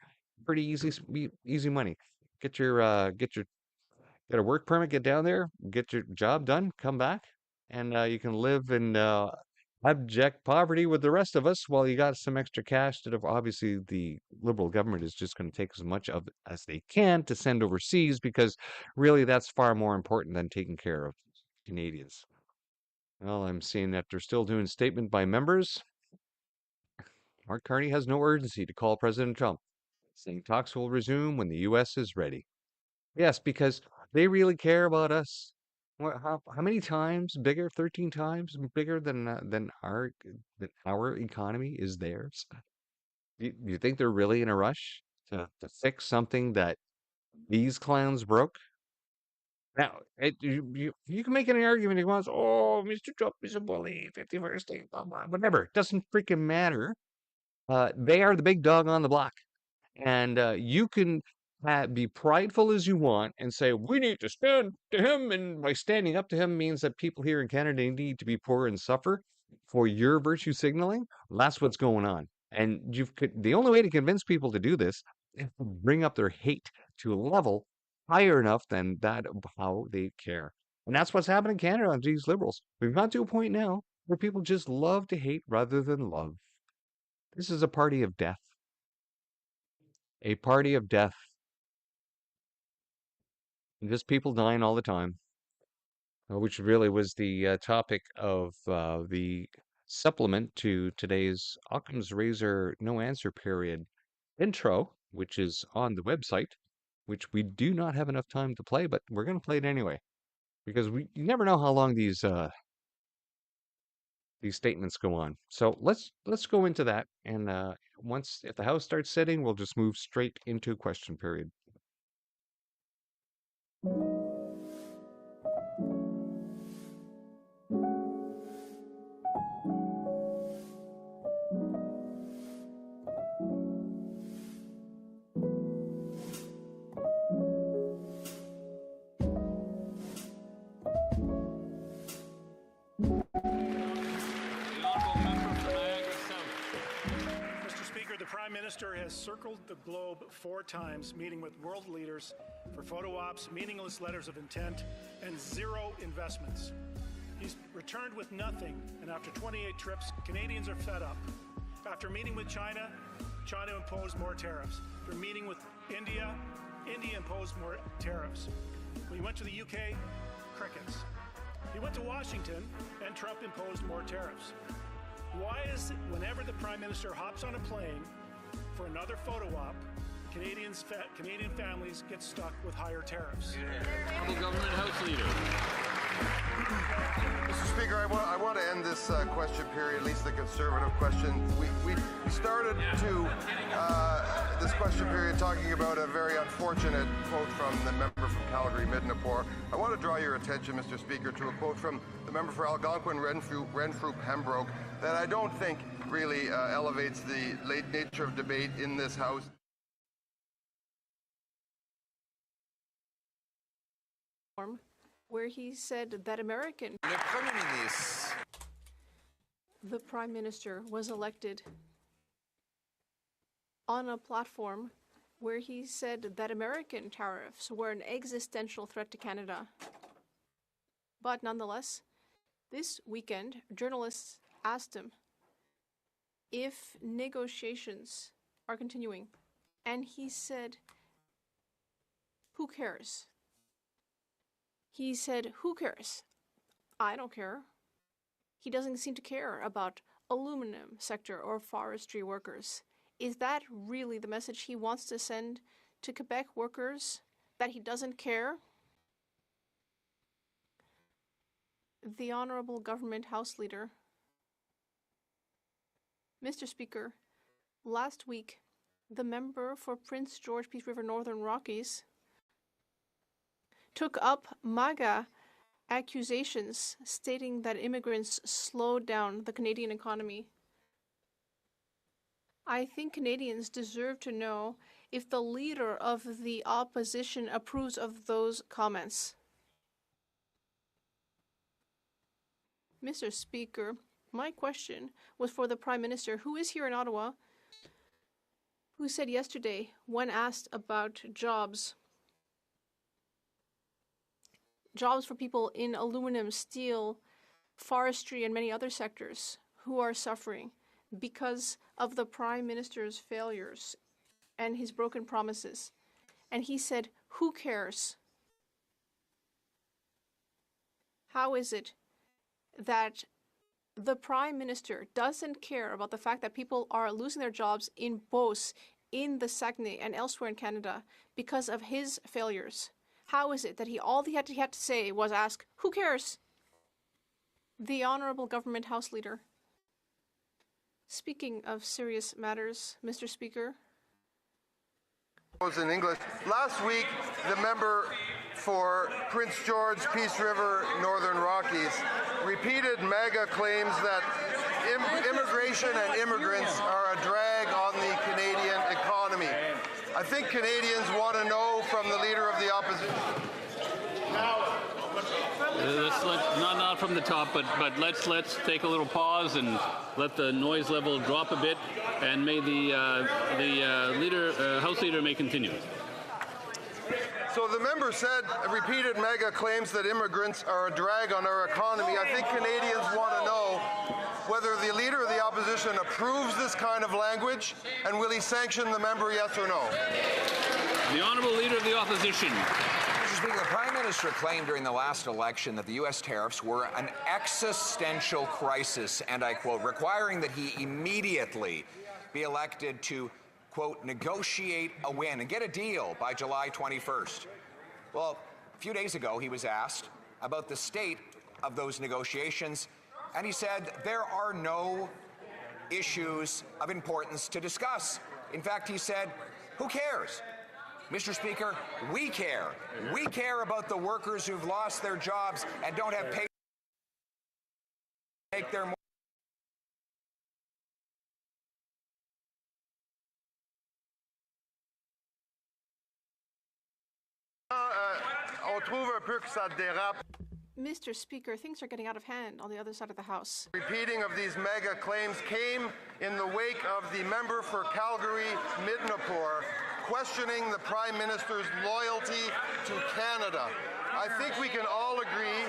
Pretty easy money. Get a work permit, get down there, get your job done, come back, and you can live in abject poverty with the rest of us while you got some extra cash that obviously the Liberal government is just going to take as much of as they can to send overseas, because really that's far more important than taking care of Canadians. Well, I'm seeing that they're still doing statement by members. Mark Carney has no urgency to call President Trump, saying talks will resume when the U.S. is ready. Yes, because they really care about us. How many times bigger? 13 times bigger than our economy is theirs. You think they're really in a rush to fix something that these clowns broke? Now, you can make any argument you want. Oh, Mr. Trump is a bully. 51st state, blah, blah, whatever. It doesn't freaking matter. They are the big dog on the block. And you can be prideful as you want and say, we need to stand to him. And by standing up to him means that people here in Canada need to be poor and suffer for your virtue signaling. That's what's going on. And the only way to convince people to do this is to bring up their hate to a level higher enough than that of how they care. And that's what's happening in Canada on these Liberals. We've got to a point now where people just love to hate rather than love. This is a party of death. A party of death. Just people dying all the time, which really was the topic of the supplement to today's Occam's Razor No Answer Period intro, which is on the website, which we do not have enough time to play, but we're going to play it anyway, because you never know how long these statements go on. So let's go into that, and if the House starts sitting, we'll just move straight into question period. The Prime Minister has circled the globe 4 times, meeting with world leaders for photo ops, meaningless letters of intent, and 0 investments. He's returned with nothing, and after 28 trips, Canadians are fed up. After meeting with China, China imposed more tariffs. After meeting with India, India imposed more tariffs. When he went to the UK, crickets. He went to Washington, and Trump imposed more tariffs. Why is it whenever the Prime Minister hops on a plane for another photo op, Canadian families get stuck with higher tariffs? Honorable Government House Leader. Mr. Speaker, I want to end this question period, at least the Conservative question. We started this question period talking about a very unfortunate quote from the member from Calgary-Midnapore. I want to draw your attention, Mr. Speaker, to a quote from the member for Algonquin-Renfrew Pembroke that I don't think really elevates the late nature of debate in this House. Where he said that the Prime Minister was elected on a platform where he said that American tariffs were an existential threat to Canada. But nonetheless, this weekend, journalists asked him if negotiations are continuing, and he said, "Who cares?" He said, "Who cares? I don't care." He doesn't seem to care about aluminum sector or forestry workers. Is that really the message he wants to send to Quebec workers, that he doesn't care? The Honorable Government House Leader. Mr. Speaker, last week, the member for Prince George, Peace River, Northern Rockies, took up MAGA accusations stating that immigrants slowed down the Canadian economy. I think Canadians deserve to know if the leader of the opposition approves of those comments. Mr. Speaker, my question was for the Prime Minister, who is here in Ottawa, who said yesterday, when asked about jobs for people in aluminum, steel, forestry, and many other sectors who are suffering because of the Prime Minister's failures and his broken promises. And he said, who cares? How is it that the Prime Minister doesn't care about the fact that people are losing their jobs in Beauce, in the Saguenay, and elsewhere in Canada because of his failures? How is it that all he had to say was ask, who cares? The Honourable Government House Leader. Speaking of serious matters, Mr. Speaker. In English. Last week, the member for Prince George, Peace River, Northern Rockies repeated MAGA claims that immigration and immigrants are a drag on the Canadian economy. I think Canadians want to know from the leader of the opposition. Not from the top, but let's take a little pause and let the noise level drop a bit, and may the House Leader may continue. So the member said, repeated MAGA claims that immigrants are a drag on our economy. I think Canadians want to know whether the leader of the opposition approves this kind of language, and will he sanction the member, yes or no? The Honourable Leader of the Opposition. Mr. Speaker, the Prime Minister claimed during the last election that the U.S. tariffs were an existential crisis, and I quote, requiring that he immediately be elected to, quote, negotiate a win and get a deal by July 21st. Well, a few days ago, he was asked about the state of those negotiations, and he said there are no issues of importance to discuss. In fact, he said, who cares? Mr. Speaker, we care. We care about the workers who've lost their jobs and don't have pay to make their Mr. Speaker, things are getting out of hand on the other side of the House. Repeating of these MAGA claims came in the wake of the member for Calgary Midnapore questioning the Prime Minister's loyalty to Canada. I think we can all agree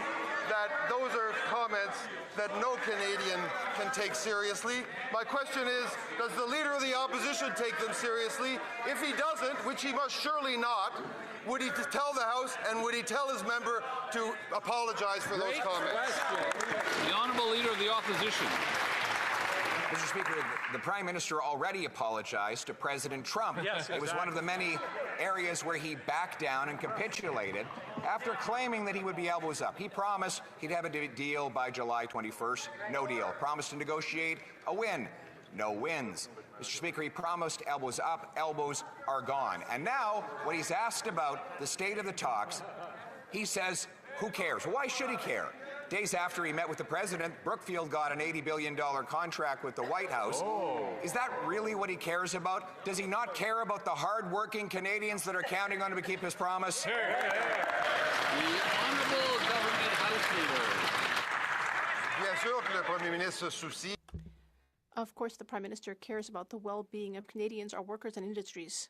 that those are comments that no Canadian can take seriously. My question is, does the Leader of the Opposition take them seriously? If he doesn't, which he must surely not, would he tell the House and would he tell his member to apologize for those comments? The Honourable Leader of the Opposition. Mr. Speaker, the Prime Minister already apologized to President Trump. Yes, it was one of the many areas where he backed down and capitulated after claiming that he would be elbows up. He promised he'd have a deal by July 21st. No deal. Promised to negotiate a win. No wins. Mr. Speaker, he promised elbows up. Elbows are gone. And now, when he's asked about the state of the talks, he says, who cares? Why should he care? Days after he met with the president, Brookfield got an $80 billion contract with the White House. Oh. Is that really what he cares about? Does he not care about the hard-working Canadians that are counting on him to keep his promise? The Honourable Government House Leader. Of course, the Prime Minister cares about the well-being of Canadians, our workers and industries.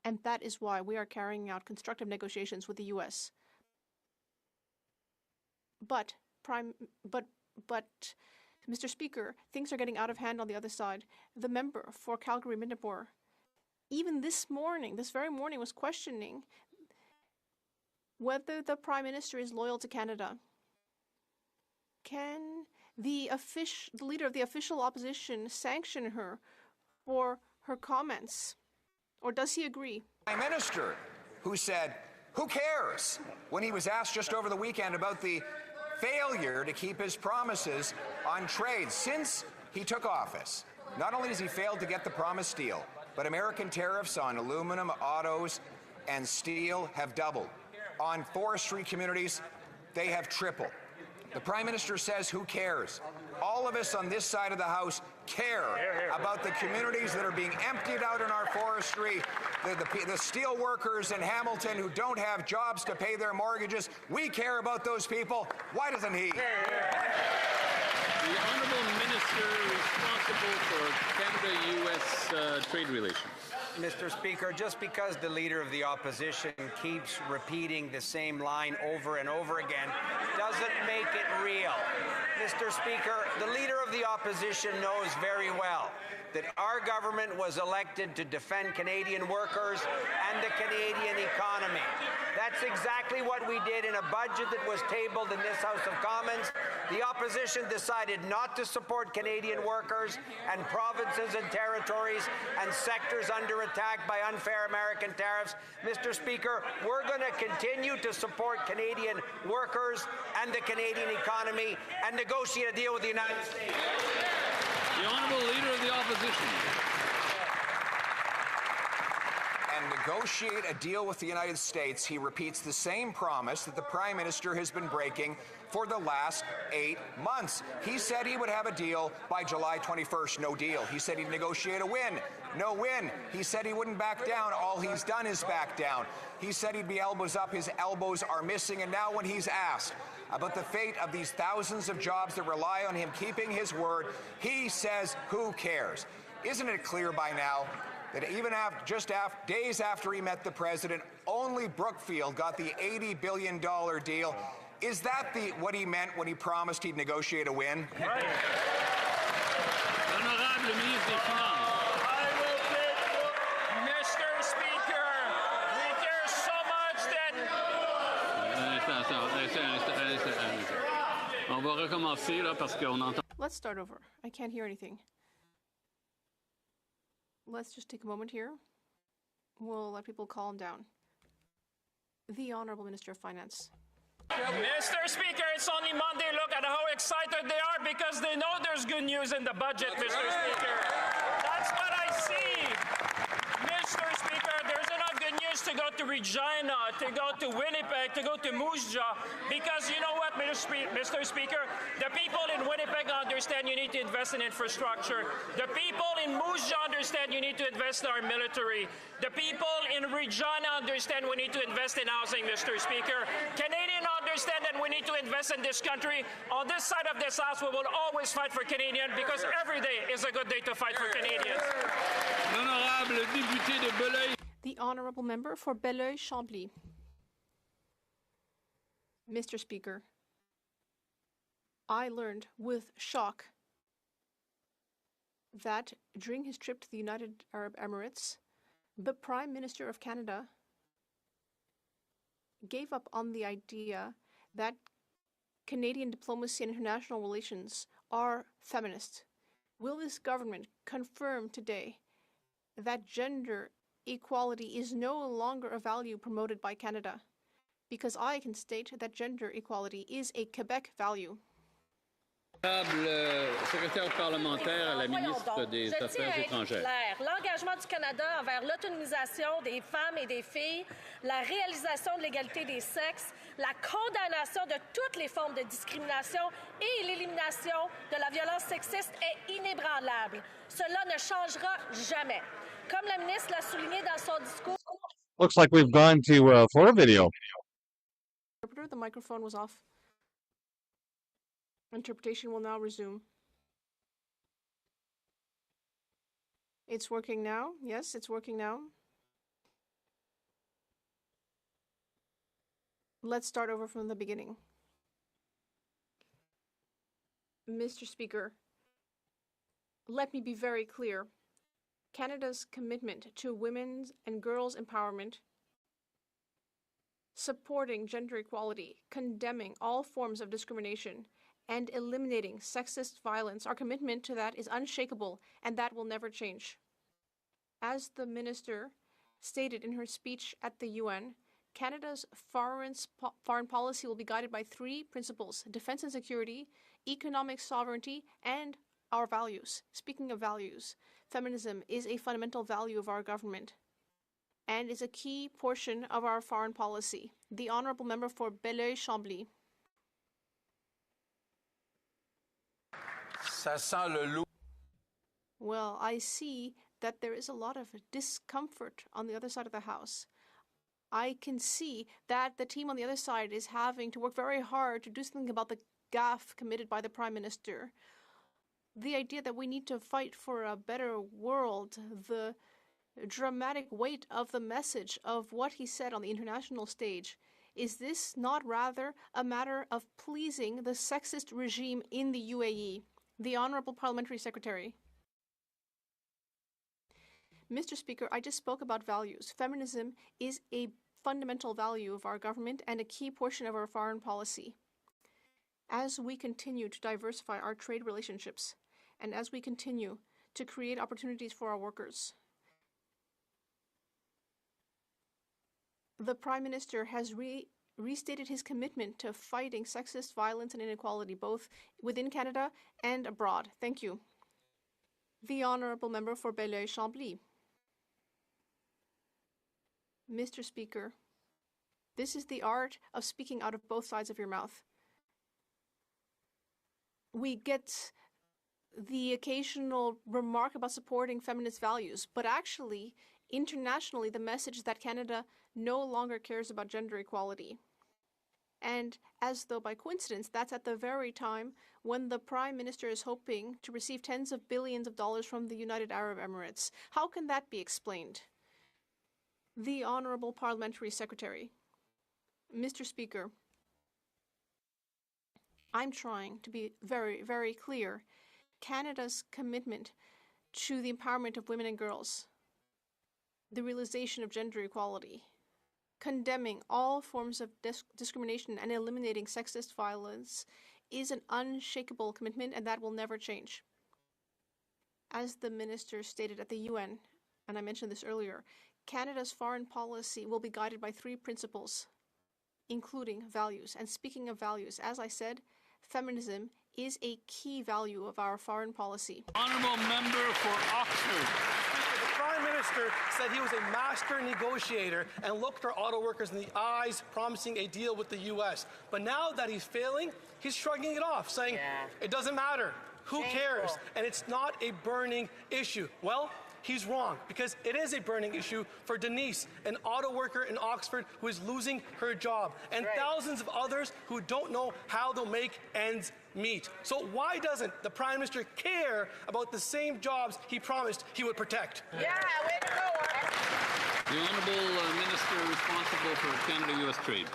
And that is why we are carrying out constructive negotiations with the U.S. But, Mr. Speaker, things are getting out of hand on the other side. The member for Calgary Midnapore, even this very morning, was questioning whether the Prime Minister is loyal to Canada. Can the leader of the official opposition sanction her for her comments, or does he agree? Prime Minister, who said, who cares? When he was asked just over the weekend about the failure to keep his promises on trade since he took office. Not only has he failed to get the promised deal, but American tariffs on aluminum, autos, and steel have doubled. On forestry communities, they have tripled. The Prime Minister says, who cares? All of us on this side of the House care about the communities that are being emptied out in our forestry, the steel workers in Hamilton who don't have jobs to pay their mortgages. We care about those people. Why doesn't he? The Honourable Minister responsible for Canada-U.S. trade relations. Mr. Speaker, just because the Leader of the Opposition keeps repeating the same line over and over again doesn't make it real. Mr. Speaker, the Leader of the Opposition knows very well that our government was elected to defend Canadian workers and the Canadian economy. That's exactly what we did in a budget that was tabled in this House of Commons. The opposition decided not to support Canadian workers and provinces and territories and sectors under attack by unfair American tariffs. Mr. Speaker, we're going to continue to support Canadian workers and the Canadian economy and negotiate a deal with the United States. The Honourable Leader of the Opposition. And negotiate a deal with the United States, he repeats the same promise that the Prime Minister has been breaking for the last 8 months. He said he would have a deal by July 21st. No deal. He said he'd negotiate a win. No win. He said he wouldn't back down. All he's done is back down. He said he'd be elbows up. His elbows are missing. And now when he's asked about the fate of these thousands of jobs that rely on him keeping his word, he says, who cares? Isn't it clear by now that even days after he met the president, only Brookfield got the $80 billion deal? Is that what he meant when he promised he'd negotiate a win? Right. Honorable Ministre des Finances. Mr. Speaker, we care so much that... On va recommencer là parce qu'on entend. Let's start over. I can't hear anything. Let's just take a moment here. We'll let people calm down. The Honourable Minister of Finance. Mr. Speaker, it's only Monday. Look at how excited they are because they know there's good news in the budget, Mr. Speaker. That's what I see. Mr. Speaker, there's enough good news to go to Regina, to go to Winnipeg, to go to Moose Jaw, because you know what, Mr. Speaker? The people in Winnipeg understand you need to invest in infrastructure. The people in Moose Jaw understand you need to invest in our military. The people in Regina understand we need to invest in housing, Mr. Speaker. Canadians understand that we need to invest in this country. On this side of this house, we will always fight for Canadians because every day is a good day to fight for Canadians. L'honorable député de Belleuil. The Honourable Member for Belleuil-Chambly. Mr. Speaker, I learned with shock that during his trip to the United Arab Emirates, the Prime Minister of Canada gave up on the idea that Canadian diplomacy and international relations are feminist. Will this government confirm today that gender equality is no longer a value promoted by Canada? Because I can state that gender equality is a Quebec value. Secrétaire parlementaire à la ministre des Affaires étrangères. L'engagement du Canada envers l'autonomisation des femmes et des filles, la réalisation de l'égalité des sexes, la condamnation de toutes les formes de discrimination et l'élimination de la violence sexiste est inébranlable. Cela ne changera jamais. Comme la ministre l'a souligné dans son discours. Looks like we've gone to for a video. The microphone was off. Interpretation will now resume. It's working now. Yes, it's working now. Let's start over from the beginning. Mr. Speaker, let me be very clear. Canada's commitment to women's and girls' empowerment, supporting gender equality, condemning all forms of discrimination, and eliminating sexist violence, our commitment to that is unshakable, and that will never change. As the Minister stated in her speech at the UN, Canada's foreign policy will be guided by three principles: defense and security, economic sovereignty, and our values. Speaking of values, feminism is a fundamental value of our government and is a key portion of our foreign policy. The Honourable Member for Belleuil-Chambly. Ça sent le loup. Well, I see that there is a lot of discomfort on the other side of the House. I can see that the team on the other side is having to work very hard to do something about the gaffe committed by the Prime Minister. The idea that we need to fight for a better world, the dramatic weight of the message of what he said on the international stage, is this not rather a matter of pleasing the sexist regime in the UAE? The Honourable Parliamentary Secretary. Mr. Speaker, I just spoke about values. Feminism is a fundamental value of our government and a key portion of our foreign policy. As we continue to diversify our trade relationships, and as we continue to create opportunities for our workers, the Prime Minister has restated his commitment to fighting sexist violence and inequality, both within Canada and abroad. Thank you. The Honourable Member for Belleuil-Chambly. Mr. Speaker, this is the art of speaking out of both sides of your mouth. We get the occasional remark about supporting feminist values, but actually, internationally, the message is that Canada no longer cares about gender equality. And as though by coincidence, that's at the very time when the Prime Minister is hoping to receive tens of billions of dollars from the United Arab Emirates. How can that be explained? The Honourable Parliamentary Secretary. Mr. Speaker, I'm trying to be very, very clear. Canada's commitment to the empowerment of women and girls, the realization of gender equality, condemning all forms of discrimination and eliminating sexist violence is an unshakable commitment, and that will never change. As the Minister stated at the UN, and I mentioned this earlier, Canada's foreign policy will be guided by 3 principles, including values. And speaking of values, as I said, feminism is a key value of our foreign policy. Honourable Member for Oxford. The Prime Minister said he was a master negotiator and looked our auto workers in the eyes, promising a deal with the U.S. But now that he's failing, he's shrugging it off, saying, it doesn't matter. Who cares? And it's not a burning issue. Well, he's wrong, because it is a burning issue for Denise, an auto worker in Oxford who is losing her job, and thousands of others who don't know how they'll make ends meet. So why doesn't the Prime Minister care about the same jobs he promised he would protect? Yeah, way to go. The Honourable Minister responsible for Canada-US trade.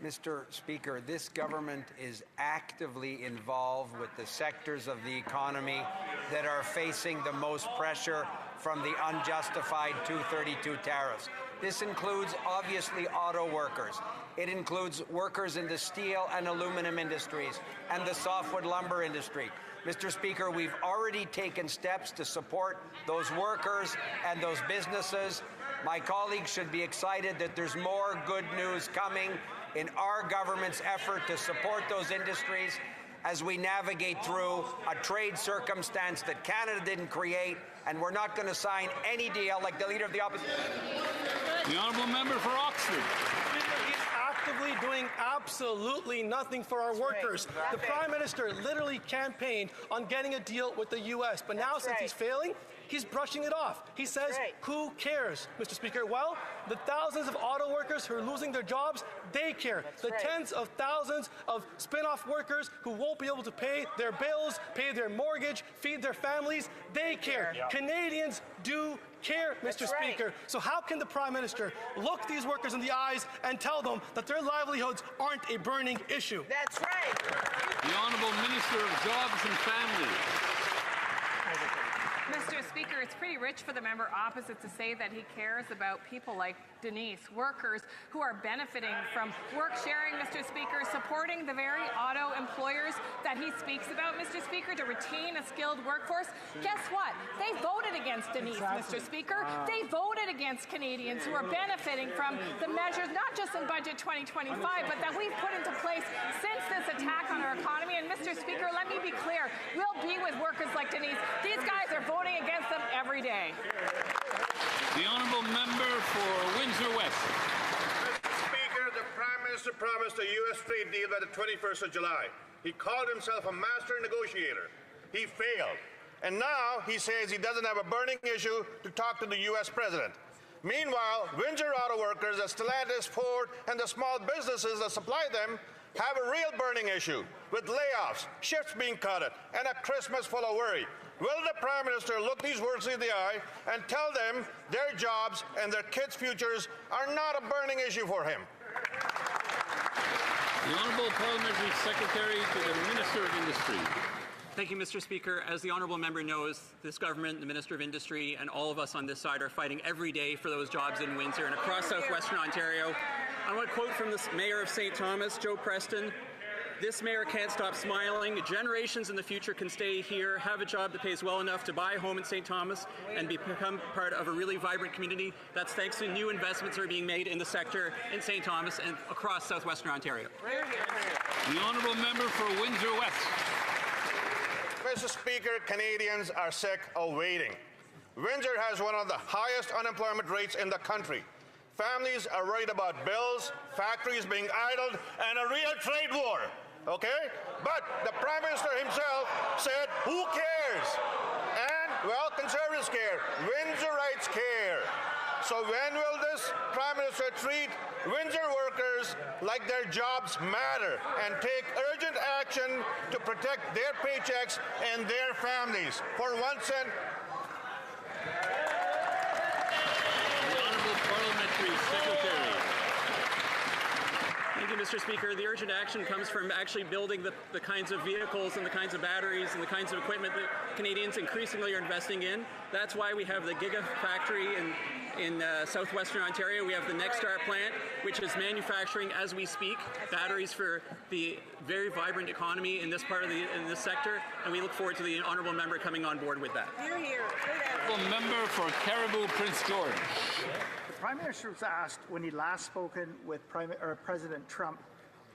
Mr. Speaker, this government is actively involved with the sectors of the economy that are facing the most pressure from the unjustified 232 tariffs. This includes, obviously, auto workers. It includes workers in the steel and aluminum industries and the softwood lumber industry. Mr. Speaker, we've already taken steps to support those workers and those businesses. My colleagues should be excited that there's more good news coming in our government's effort to support those industries as we navigate through a trade circumstance that Canada didn't create, and we're not going to sign any deal like the Leader of the Opposition. The Honourable Member for Oxford. He's actively doing absolutely nothing for our workers. The Prime Minister literally campaigned on getting a deal with the U.S., but now since he's failing, he's brushing it off. He says, who cares, Mr. Speaker? Well, the thousands of auto workers who are losing their jobs, they care. The tens of thousands of spin-off workers who won't be able to pay their bills, pay their mortgage, feed their families, they care. Canadians do care, Mr. Speaker. So how can the Prime Minister look these workers in the eyes and tell them that their livelihoods aren't a burning issue? That's right. The Honourable Minister of Jobs and Families. Mr. Speaker, it's pretty rich for the member opposite to say that he cares about people like Denise, workers who are benefiting from work sharing, Mr. Speaker, supporting the very auto employers that he speaks about, Mr. Speaker, to retain a skilled workforce. Guess what? They voted against Denise, Mr. Speaker. They voted against Canadians who are benefiting from the measures, not just in Budget 2025, but that we've put into place since this attack on our economy. And Mr. Speaker, let me be clear, we'll Don't be with workers like Denise. These guys are voting against them every day. The honourable member for Windsor West. Mr. Speaker, the Prime Minister promised a U.S. trade deal by the 21st of July. He called himself a master negotiator. He failed. And now he says he doesn't have a burning issue to talk to the U.S. president. Meanwhile, Windsor auto workers, the Stellantis, Ford, and the small businesses that supply them have a real burning issue with layoffs, shifts being cut, and a Christmas full of worry. Will the Prime Minister look these workers in the eye and tell them their jobs and their kids' futures are not a burning issue for him? The Honourable Parliamentary Secretary to the Minister of Industry. Thank you, Mr. Speaker. As the honourable member knows, this government, the Minister of Industry, and all of us on this side are fighting every day for those jobs in Windsor and across southwestern Ontario. I want to quote from the Mayor of St. Thomas, Joe Preston. This mayor can't stop smiling. Generations in the future can stay here, have a job that pays well enough to buy a home in St. Thomas, and become part of a really vibrant community. That's thanks to new investments that are being made in the sector in St. Thomas and across southwestern Ontario. The honourable member for Windsor West. Mr. Speaker, Canadians are sick of waiting. Windsor has one of the highest unemployment rates in the country. Families are worried about bills, factories being idled, and a real trade war. Okay? But the Prime Minister himself said, who cares? And, well, Conservatives care. Windsorites care. So when will this Prime Minister treat Windsor workers like their jobs matter and take urgent action to protect their paychecks and their families? For once and The Honourable Parliamentary Secretary. Thank you, Mr. Speaker. The urgent action comes from actually building the kinds of vehicles and the kinds of batteries and the kinds of equipment that Canadians increasingly are investing in. That's why we have the Gigafactory in southwestern Ontario. We have the Nexstar plant, which is manufacturing, as we speak, batteries for the very vibrant economy in this part of in this sector, and we look forward to the honourable member coming on board with that. Hear, hear. Honourable member for Caribou Prince George. The Prime Minister was asked when he last spoken with President Trump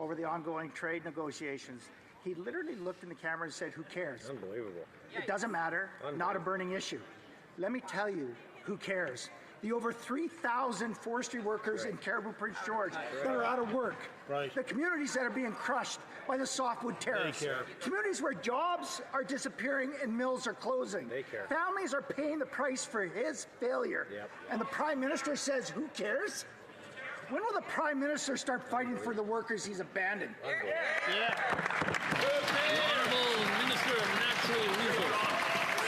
over the ongoing trade negotiations. He literally looked in the camera and said, who cares? Unbelievable. It doesn't matter, not a burning issue. Let me tell you, who cares? The over 3,000 forestry workers in Caribou Prince George that are out of work. The communities that are being crushed by the softwood tariffs. Communities where jobs are disappearing and mills are closing. Families are paying the price for his failure. And the Prime Minister says, who cares? When will the Prime Minister start fighting for the workers he's abandoned? The Honourable Minister of Natural Resources.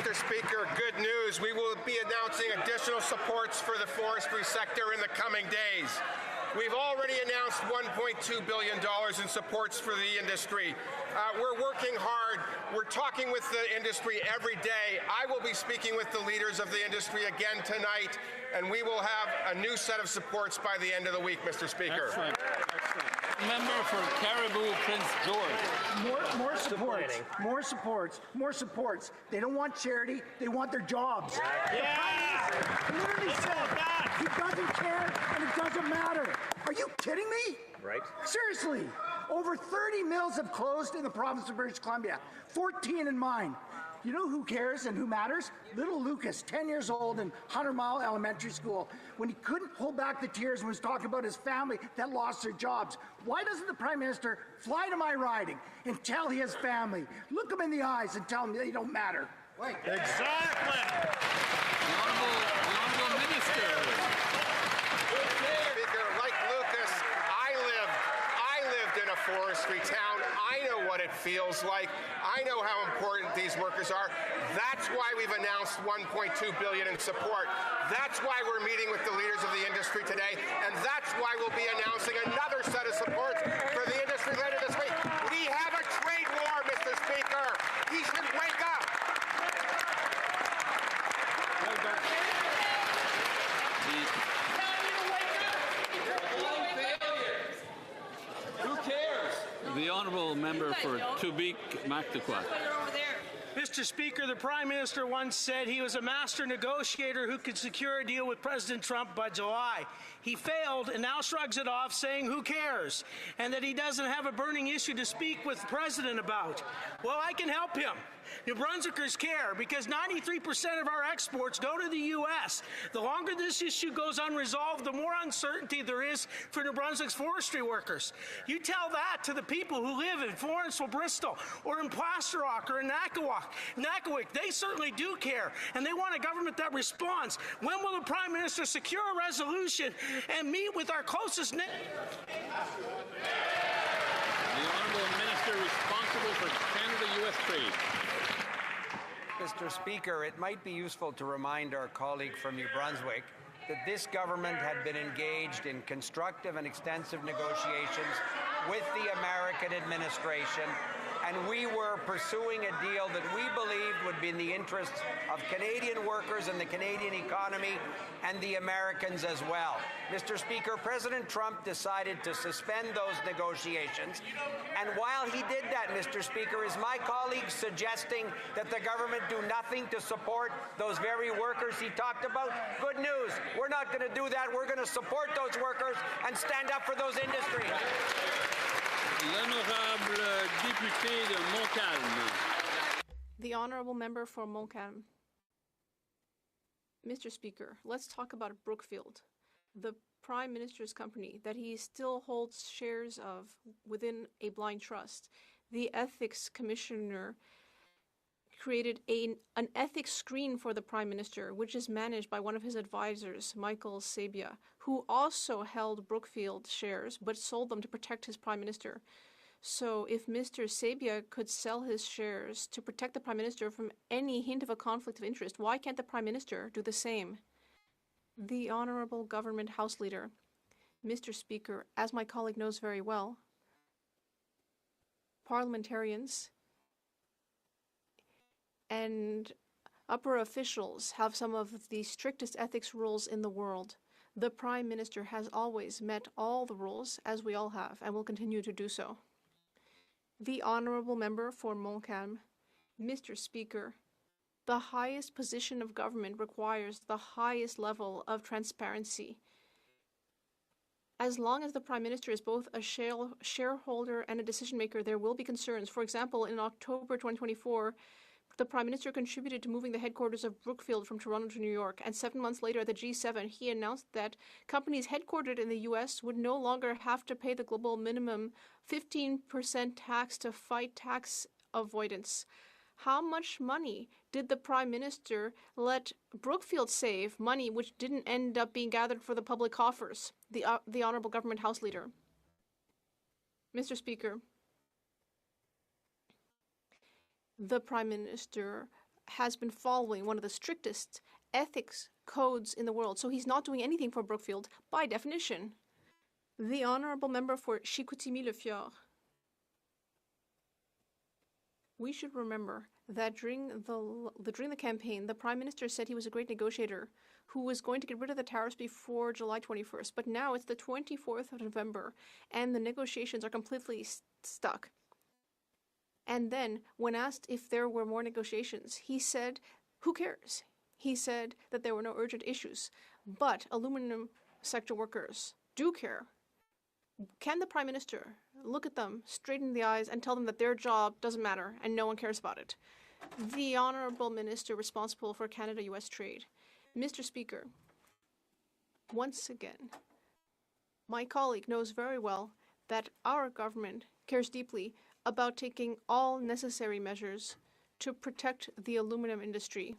Mr. Speaker, good news. We will be announcing additional supports for the forestry sector in the coming days. We've already announced $1.2 billion in supports for the industry. We're working hard. We're talking with the industry every day. I will be speaking with the leaders of the industry again tonight, and we will have a new set of supports by the end of the week, Mr. Speaker. Excellent. Member for Caribou Prince George. More supports. More supports. More supports. They don't want charity. They want their jobs. He literally said he doesn't care and it doesn't matter. Are you kidding me? Right. Seriously. Over 30 mills have closed in the province of British Columbia. 14 in mine. You know who cares and who matters? Little Lucas, 10 years old in 100 Mile Elementary School, when he couldn't hold back the tears and was talking about his family that lost their jobs. Why doesn't the Prime Minister fly to my riding and tell his family, look him in the eyes and tell them they don't matter? Exactly. The Honourable Minister. Speaker, like Lucas, I lived in a forestry town. I know what it feels like. I know how important these workers are. That's why we've announced $1.2 billion in support. That's why we're meeting with the leaders of the industry today, and that's why we'll be announcing another set of supports for the industry later this week. We have a trade war, Mr. Speaker. He should wake up. Who cares? The Honourable Member for Tubik-Mactaquac. Mr. Speaker, the Prime Minister once said he was a master negotiator who could secure a deal with President Trump by July. He failed and now shrugs it off, saying who cares, and that he doesn't have a burning issue to speak with the President about. Well, I can help him. New Brunswickers care because 93% of our exports go to the U.S. The longer this issue goes unresolved, the more uncertainty there is for New Brunswick's forestry workers. You tell that to the people who live in Florenceville, Bristol, or in Plaster Rock, or in Nakawik. They certainly do care, and they want a government that responds. When will the Prime Minister secure a resolution and meet with our closest neighbor? The Honourable Minister responsible for Canada-US trade. Mr. Speaker, it might be useful to remind our colleague from New Brunswick that this government had been engaged in constructive and extensive negotiations with the American administration, and we were pursuing a deal that we believed would be in the interests of Canadian workers and the Canadian economy and the Americans as well. Mr. Speaker, President Trump decided to suspend those negotiations, and while he did that, Mr. Speaker, is my colleague suggesting that the government do nothing to support those very workers he talked about? Good news. We're not going to do that. We're going to support those workers and stand up for those industries. L'honorable député de Montcalm. The honourable member for Montcalm. Mr. Speaker, let's talk about Brookfield, the Prime Minister's company that he still holds shares of within a blind trust. The ethics commissioner created an ethics screen for the Prime Minister, which is managed by one of his advisors, Michael Sabia, who also held Brookfield shares but sold them to protect his Prime Minister. So if Mr. Sabia could sell his shares to protect the Prime Minister from any hint of a conflict of interest, why can't the Prime Minister do the same? The Honourable Government House Leader. Mr. Speaker, as my colleague knows very well, parliamentarians and upper officials have some of the strictest ethics rules in the world. The Prime Minister has always met all the rules, as we all have, and will continue to do so. The Honourable Member for Montcalm. Mr. Speaker, the highest position of government requires the highest level of transparency. As long as the Prime Minister is both a shareholder and a decision maker, there will be concerns. For example, in October 2024, the Prime Minister contributed to moving the headquarters of Brookfield from Toronto to New York, and 7 months later at the G7, he announced that companies headquartered in the U.S. would no longer have to pay the global minimum 15% tax to fight tax avoidance. How much money did the Prime Minister let Brookfield save, money which didn't end up being gathered for the public coffers? The Honourable Government House Leader. Mr. Speaker, the Prime Minister has been following one of the strictest ethics codes in the world, so he's not doing anything for Brookfield by definition. The Honourable Member for Chicoutimi-Le-Fjord. We should remember that during the campaign, the Prime Minister said he was a great negotiator who was going to get rid of the tariffs before July 21st, but now it's the 24th of November, and the negotiations are completely stuck. And then, when asked if there were more negotiations, he said, who cares? He said that there were no urgent issues. But aluminum sector workers do care. Can the Prime Minister look at them straight in the eyes and tell them that their job doesn't matter and no one cares about it? The Honourable Minister responsible for Canada-US trade. Mr. Speaker, once again, my colleague knows very well that our government cares deeply about taking all necessary measures to protect the aluminum industry,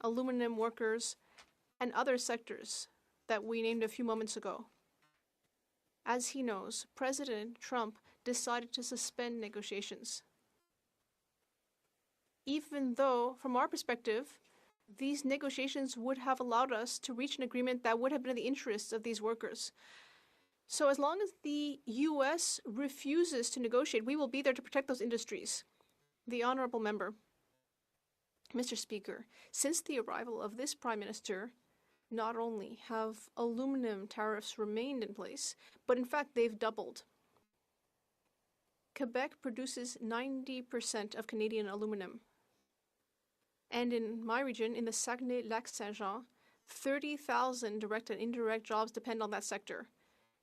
aluminum workers, and other sectors that we named a few moments ago. As he knows, President Trump decided to suspend negotiations. Even though, from our perspective, these negotiations would have allowed us to reach an agreement that would have been in the interests of these workers. So as long as the U.S. refuses to negotiate, we will be there to protect those industries. The Honourable Member. Mr. Speaker, since the arrival of this Prime Minister, not only have aluminum tariffs remained in place, but in fact they've doubled. Quebec produces 90% of Canadian aluminum. And in my region, in the Saguenay-Lac-Saint-Jean, 30,000 direct and indirect jobs depend on that sector.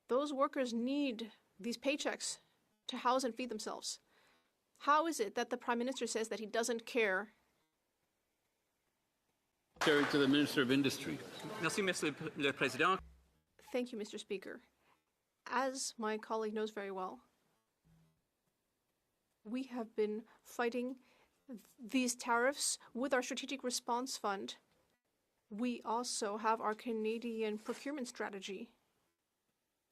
Those workers need these paychecks to house and feed themselves. How is it that the Prime Minister says that he doesn't care? To the Minister of Industry. Merci, Monsieur le Président. Thank you, Mr. Speaker. As my colleague knows very well, we have been fighting these tariffs with our Strategic Response Fund. We also have our Canadian procurement strategy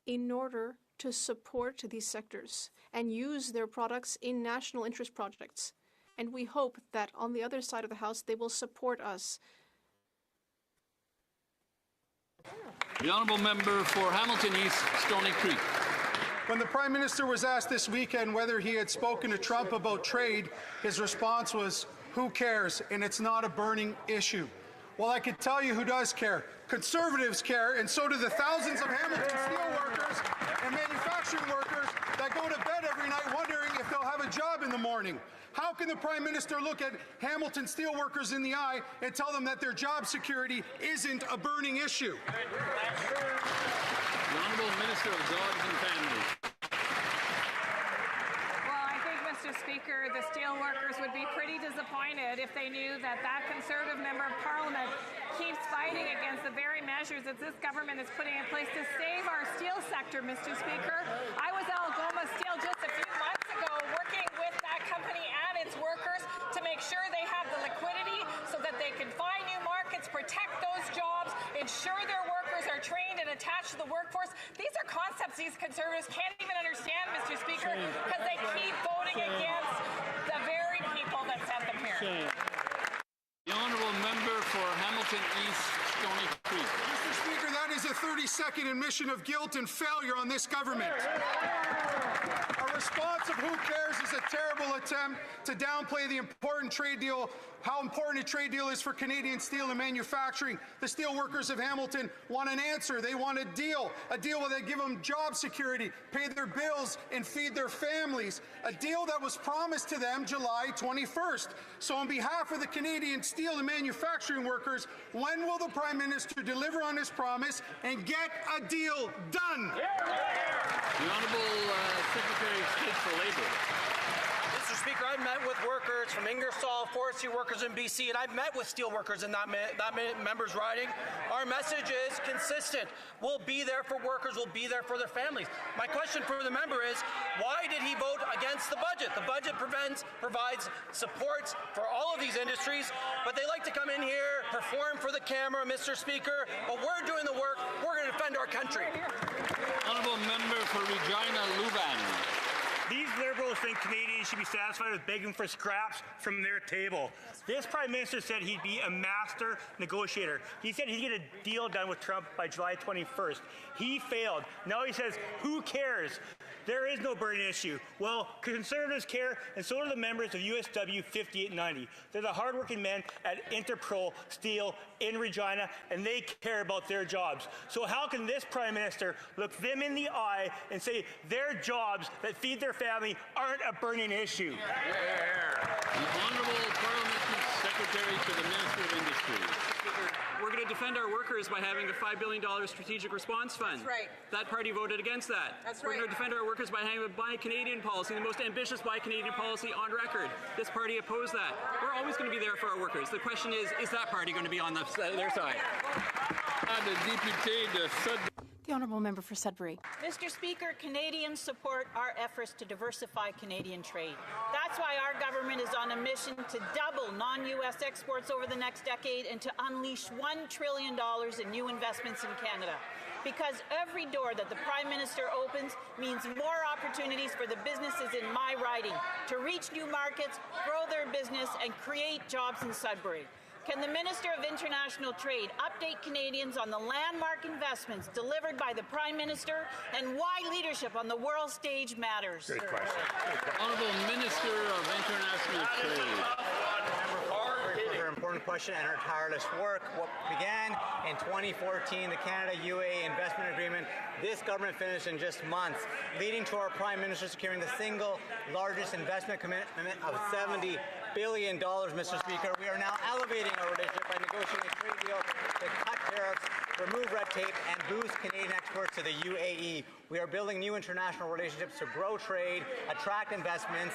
in order to support these sectors and use their products in national interest projects. And we hope that on the other side of the House, they will support us. The Honourable Member for Hamilton East, Stony Creek. When the Prime Minister was asked this weekend whether he had spoken to Trump about trade, his response was, "Who cares? And it's not a burning issue." Well, I can tell you who does care. Conservatives care, and so do the thousands of Hamilton steelworkers and manufacturing workers that go to bed every night wondering if they'll have a job in the morning. How can the Prime Minister look at Hamilton steelworkers in the eye and tell them that their job security isn't a burning issue? The Honourable Minister of Jobs and Families. Well, I think, Mr. Speaker, the steelworkers would be pretty disappointed if they knew that that Conservative Member of Parliament keeps fighting against the very measures that this government is putting in place to save our steel sector, Mr. Speaker. I was at Algoma Steel just a few months ago working with that company and its workers to make sure they have the liquidity so that they can find new markets, protect those jobs, ensure their workers are trained and attached to the workforce. These are concepts these Conservatives can't even understand, Mr. Speaker, because they keep voting against the very people that sent them here. The Honourable Member for Hamilton East, Stony Creek. Mr. Speaker, that is a 30-second admission of guilt and failure on this government. A response of who cares is a terrible attempt to downplay the important trade deal, how important a trade deal is for Canadian steel and manufacturing. The steel workers of Hamilton want an answer. They want a deal where they give them job security, pay their bills, and feed their families. A deal that was promised to them July 21st. So on behalf of the Canadian steel and manufacturing workers, when will the Prime Minister deliver on his promise and get a deal done? The Honourable Secretary of State for Labour. Mr. Speaker, I've met with workers from Ingersoll, forestry workers in BC, and I've met with steel workers in that member's riding. Our message is consistent. We'll be there for workers. We'll be there for their families. My question for the member is, why did he vote against the budget? The budget provides supports for all of these industries, but they like to come in here, perform for the camera, Mr. Speaker, but we're doing the work. We're going to defend our country. Honourable Member for Regina Luban. These Liberals think Canadians should be satisfied with begging for scraps from their table. This Prime Minister said he'd be a master negotiator. He said he'd get a deal done with Trump by July 21st. He failed. Now he says, who cares? There is no burning issue. Well, Conservatives care, and so do the members of USW 5890. They're the hardworking men at Interpro Steel in Regina, and they care about their jobs. So how can this Prime Minister look them in the eye and say their jobs that feed their family aren't a burning issue? The Honourable Parliamentary Secretary to the Minister of Industry. We're going to defend our workers by having a $5 billion strategic response fund. That's right. That party voted against that. That's We're right. going to defend our workers by having a Buy Canadian policy, the most ambitious Buy Canadian policy on record. This party opposed that. We're always going to be there for our workers. The question is that party going to be on their side? The Député de Sudbury. The Honourable Member for Sudbury. Mr. Speaker, Canadians support our efforts to diversify Canadian trade. That's why our government is on a mission to double non-U.S. exports over the next decade and to unleash $1 trillion in new investments in Canada. Because every door that the Prime Minister opens means more opportunities for the businesses in my riding to reach new markets, grow their business, and create jobs in Sudbury. Can the Minister of International Trade update Canadians on the landmark investments delivered by the Prime Minister and why leadership on the world stage matters? Great question. Honourable Minister of International Trade. Her important question and her tireless work. What began in 2014, the Canada-UAE investment agreement, this government finished in just months, leading to our Prime Minister securing the single largest investment commitment of $70 billion, Mr. Speaker. We are now elevating our relationship by negotiating a trade deal to cut tariffs, remove red tape, and boost Canadian exports to the UAE. We are building new international relationships to grow trade, attract investments,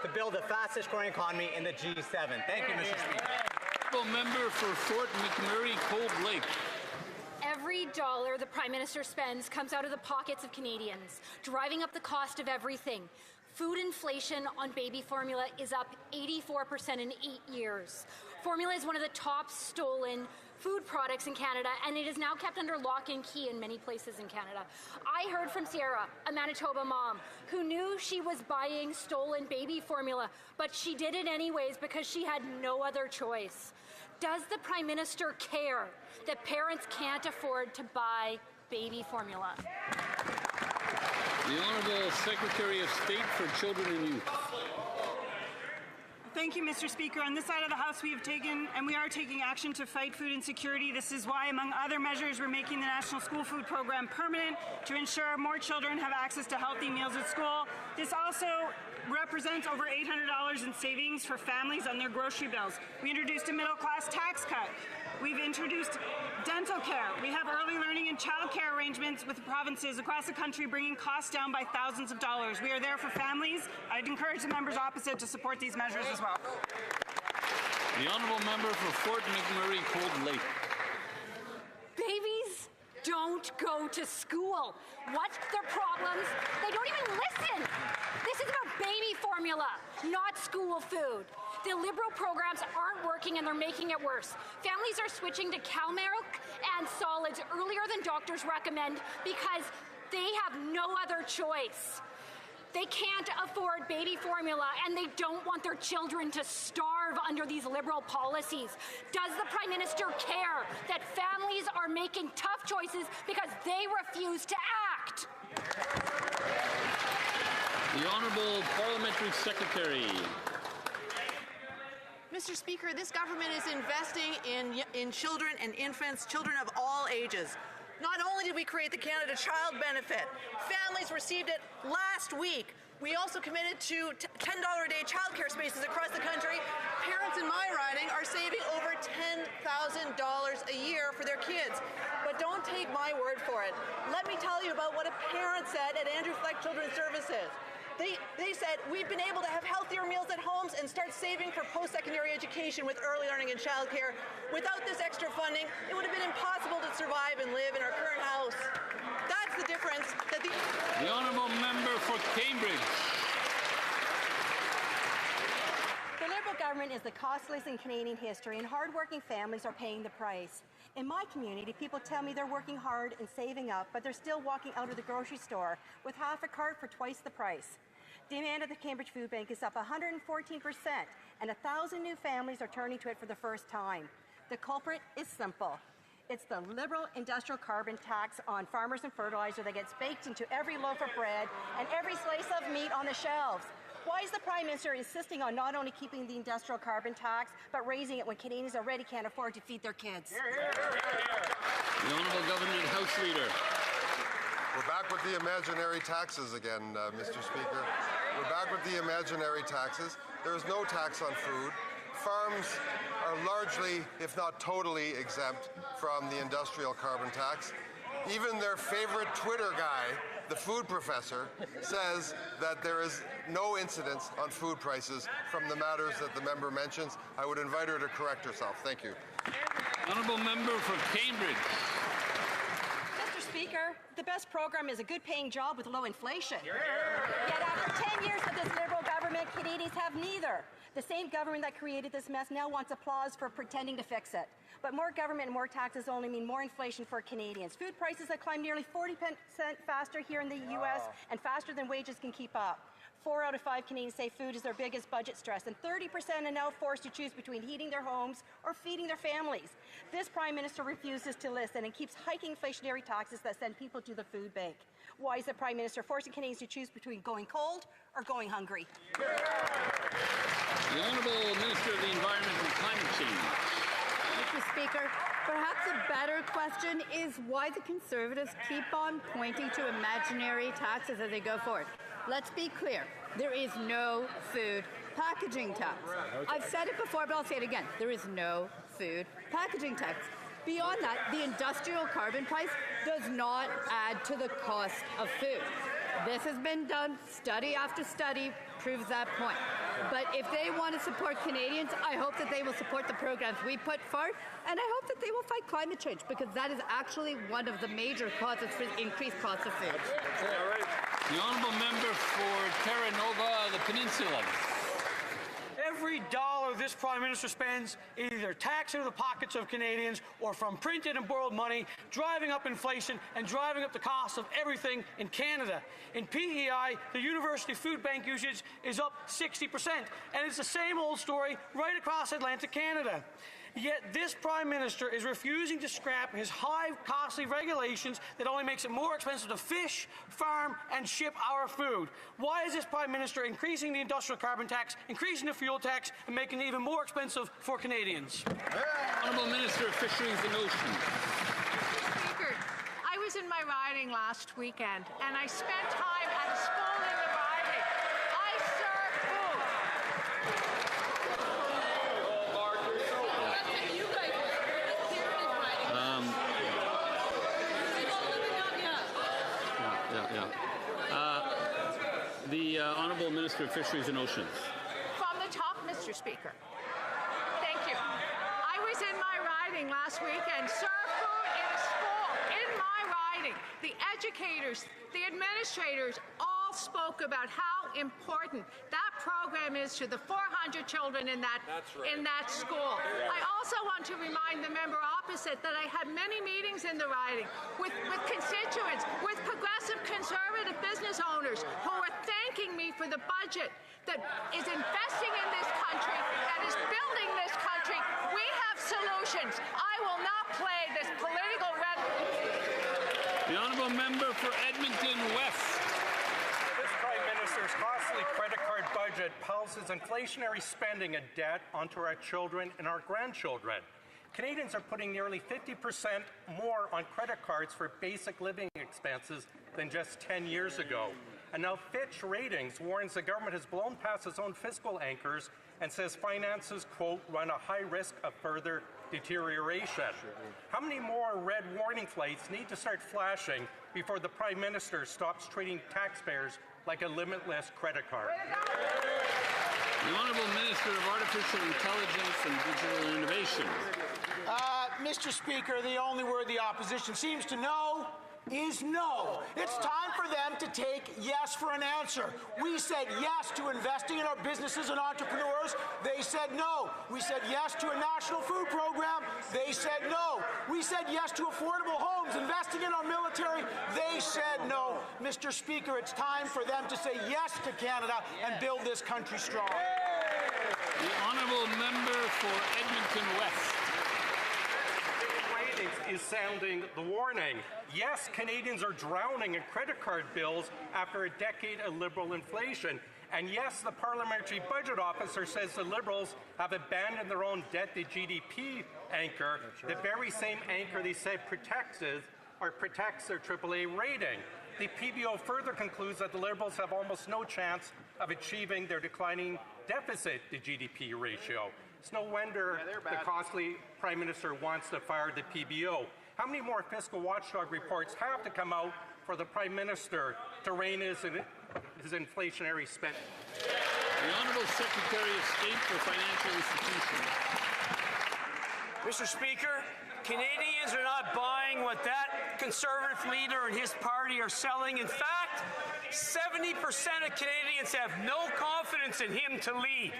to build the fastest growing economy in the G7. Thank you, Mr. Speaker. Member for Fort McMurray Cold Lake. Every dollar the Prime Minister spends comes out of the pockets of Canadians, driving up the cost of everything. Food inflation on baby formula is up 84% in 8 years. Formula is one of the top stolen food products in Canada, and it is now kept under lock and key in many places in Canada. I heard from Sierra, a Manitoba mom, who knew she was buying stolen baby formula, but she did it anyways because she had no other choice. Does the Prime Minister care that parents can't afford to buy baby formula? The Honourable Secretary of State for Children and Youth. Thank you, Mr. Speaker. On this side of the House, we are taking action to fight food insecurity. This is why, among other measures, we're making the National School Food Program permanent to ensure more children have access to healthy meals at school. This also represents over $800 in savings for families on their grocery bills. We introduced a middle-class tax cut. We've introduced dental care. We have early learning and child care arrangements with provinces across the country, bringing costs down by thousands of dollars. We are there for families. I'd encourage the members opposite to support these measures as well. The Honourable Member for Fort McMurray Cold Lake. Babies don't go to school. What's their problems? They don't even listen. This is about baby formula, not school food. The Liberal programs aren't working and they're making it worse. Families are switching to cow milk and solids earlier than doctors recommend because they have no other choice. They can't afford baby formula and they don't want their children to starve under these Liberal policies. Does the Prime Minister care that families are making tough choices because they refuse to act? The Honourable Parliamentary Secretary. Mr. Speaker, this government is investing in children and infants, children of all ages. Not only did we create the Canada Child Benefit, families received it last week. We also committed to $10 a day childcare spaces across the country. Parents in my riding are saving over $10,000 a year for their kids. But don't take my word for it. Let me tell you about what a parent said at Andrew Fleck Children's Services. They said, we've been able to have healthier meals at homes and start saving for post-secondary education with early learning and childcare. Without this extra funding, it would have been impossible to survive and live in our current house. That's the difference that The Honourable Member for Cambridge. The Liberal government is the costliest in Canadian history, and hardworking families are paying the price. In my community, people tell me they're working hard and saving up, but they're still walking out of the grocery store with half a cart for twice the price. Demand at the Cambridge Food Bank is up 114%, and 1,000 new families are turning to it for the first time. The culprit is simple. It's the Liberal industrial carbon tax on farmers and fertilizer that gets baked into every loaf of bread and every slice of meat on the shelves. Why is the Prime Minister insisting on not only keeping the industrial carbon tax, but raising it when Canadians already can't afford to feed their kids? The Honourable Government House Leader. We're back with the imaginary taxes again, Mr. Speaker. We're back with the imaginary taxes. There is no tax on food. Farms are largely, if not totally, exempt from the industrial carbon tax. Even their favorite Twitter guy, the food professor, says that there is no incidence on food prices from the matters that the member mentions. I would invite her to correct herself. Thank you. Honourable Member for Cambridge. Mr. Speaker, the best program is a good-paying job with low inflation. Yet after 10 years of this Liberal government, Canadians have neither. The same government that created this mess now wants applause for pretending to fix it. But more government and more taxes only mean more inflation for Canadians. Food prices have climbed nearly 40% faster here in the U.S. and faster than wages can keep up. 4 out of 5 Canadians say food is their biggest budget stress, and 30% are now forced to choose between heating their homes or feeding their families. This Prime Minister refuses to listen and keeps hiking inflationary taxes that send people to the food bank. Why is the Prime Minister forcing Canadians to choose between going cold or going hungry? The Honourable Minister of the Environment and Climate Change. Mr. Speaker, perhaps a better question is why the Conservatives keep on pointing to imaginary taxes as they go forward. Let's be clear, there is no food packaging tax. I've said it before, but I'll say it again. There is no food packaging tax. Beyond that, the industrial carbon price does not add to the cost of food. This has been done, study after study proves that point. But if they want to support Canadians, I hope that they will support the programs we put forward, and I hope that they will fight climate change, because that is actually one of the major causes for increased costs of food. The honourable member for Terra Nova, the Peninsula. Every dollar this Prime Minister spends is either taxed into the pockets of Canadians or from printed and borrowed money, driving up inflation and driving up the cost of everything in Canada. In PEI, the University Food Bank usage is up 60%, and it's the same old story right across Atlantic Canada. Yet this Prime Minister is refusing to scrap his high, costly regulations that only makes it more expensive to fish, farm, and ship our food. Why is this Prime Minister increasing the industrial carbon tax, increasing the fuel tax, and making it even more expensive for Canadians? Honourable Minister of Fisheries and Oceans. Speaker, I was in my riding last weekend, and I spent time at a school in the riding. I served food. The Honourable Minister of Fisheries and Oceans. From the top, Mr. Speaker. Thank you. I was in my riding last weekend, served food in a school, in my riding. The educators, the administrators all spoke about how important that program is to the 400 children in that school. I also want to remind the member opposite that I had many meetings in the riding with constituents, with progressive conservative business owners who were thanking me for the budget that is investing in this country, that is building this country. We have solutions. I will not play this political rhetoric. The honourable member for Edmonton West. This Prime Minister's costly credit card budget pulses inflationary spending and debt onto our children and our grandchildren. Canadians are putting nearly 50% more on credit cards for basic living expenses than just 10 years ago. And now Fitch Ratings warns the government has blown past its own fiscal anchors and says finances, quote, run a high risk of further deterioration. How many more red warning lights need to start flashing before the Prime Minister stops treating taxpayers like a limitless credit card? The Honourable Minister of Artificial Intelligence and Digital Innovation. Mr. Speaker, the only word the opposition seems to know is no. It's time for them to take yes for an answer. We said yes to investing in our businesses and entrepreneurs. They said no. We said yes to a national food program. They said no. We said yes to affordable homes, investing in our military. They said no. Mr. Speaker, it's time for them to say yes to Canada and build this country strong. The honourable member for Edmonton West. Is sounding the warning. Yes, Canadians are drowning in credit card bills after a decade of Liberal inflation. And yes, the Parliamentary Budget Officer says the Liberals have abandoned their own debt-to-GDP anchor, the very same anchor they said protects their AAA rating. The PBO further concludes that the Liberals have almost no chance of achieving their declining deficit-to-GDP ratio. It's no wonder the costly Prime Minister wants to fire the PBO. How many more fiscal watchdog reports have to come out for the Prime Minister to rein his inflationary spending? The Honourable Secretary of State for Financial Institutions. Mr. Speaker, Canadians are not buying what that Conservative leader and his party are selling. In fact, 70% of Canadians have no confidence in him to lead.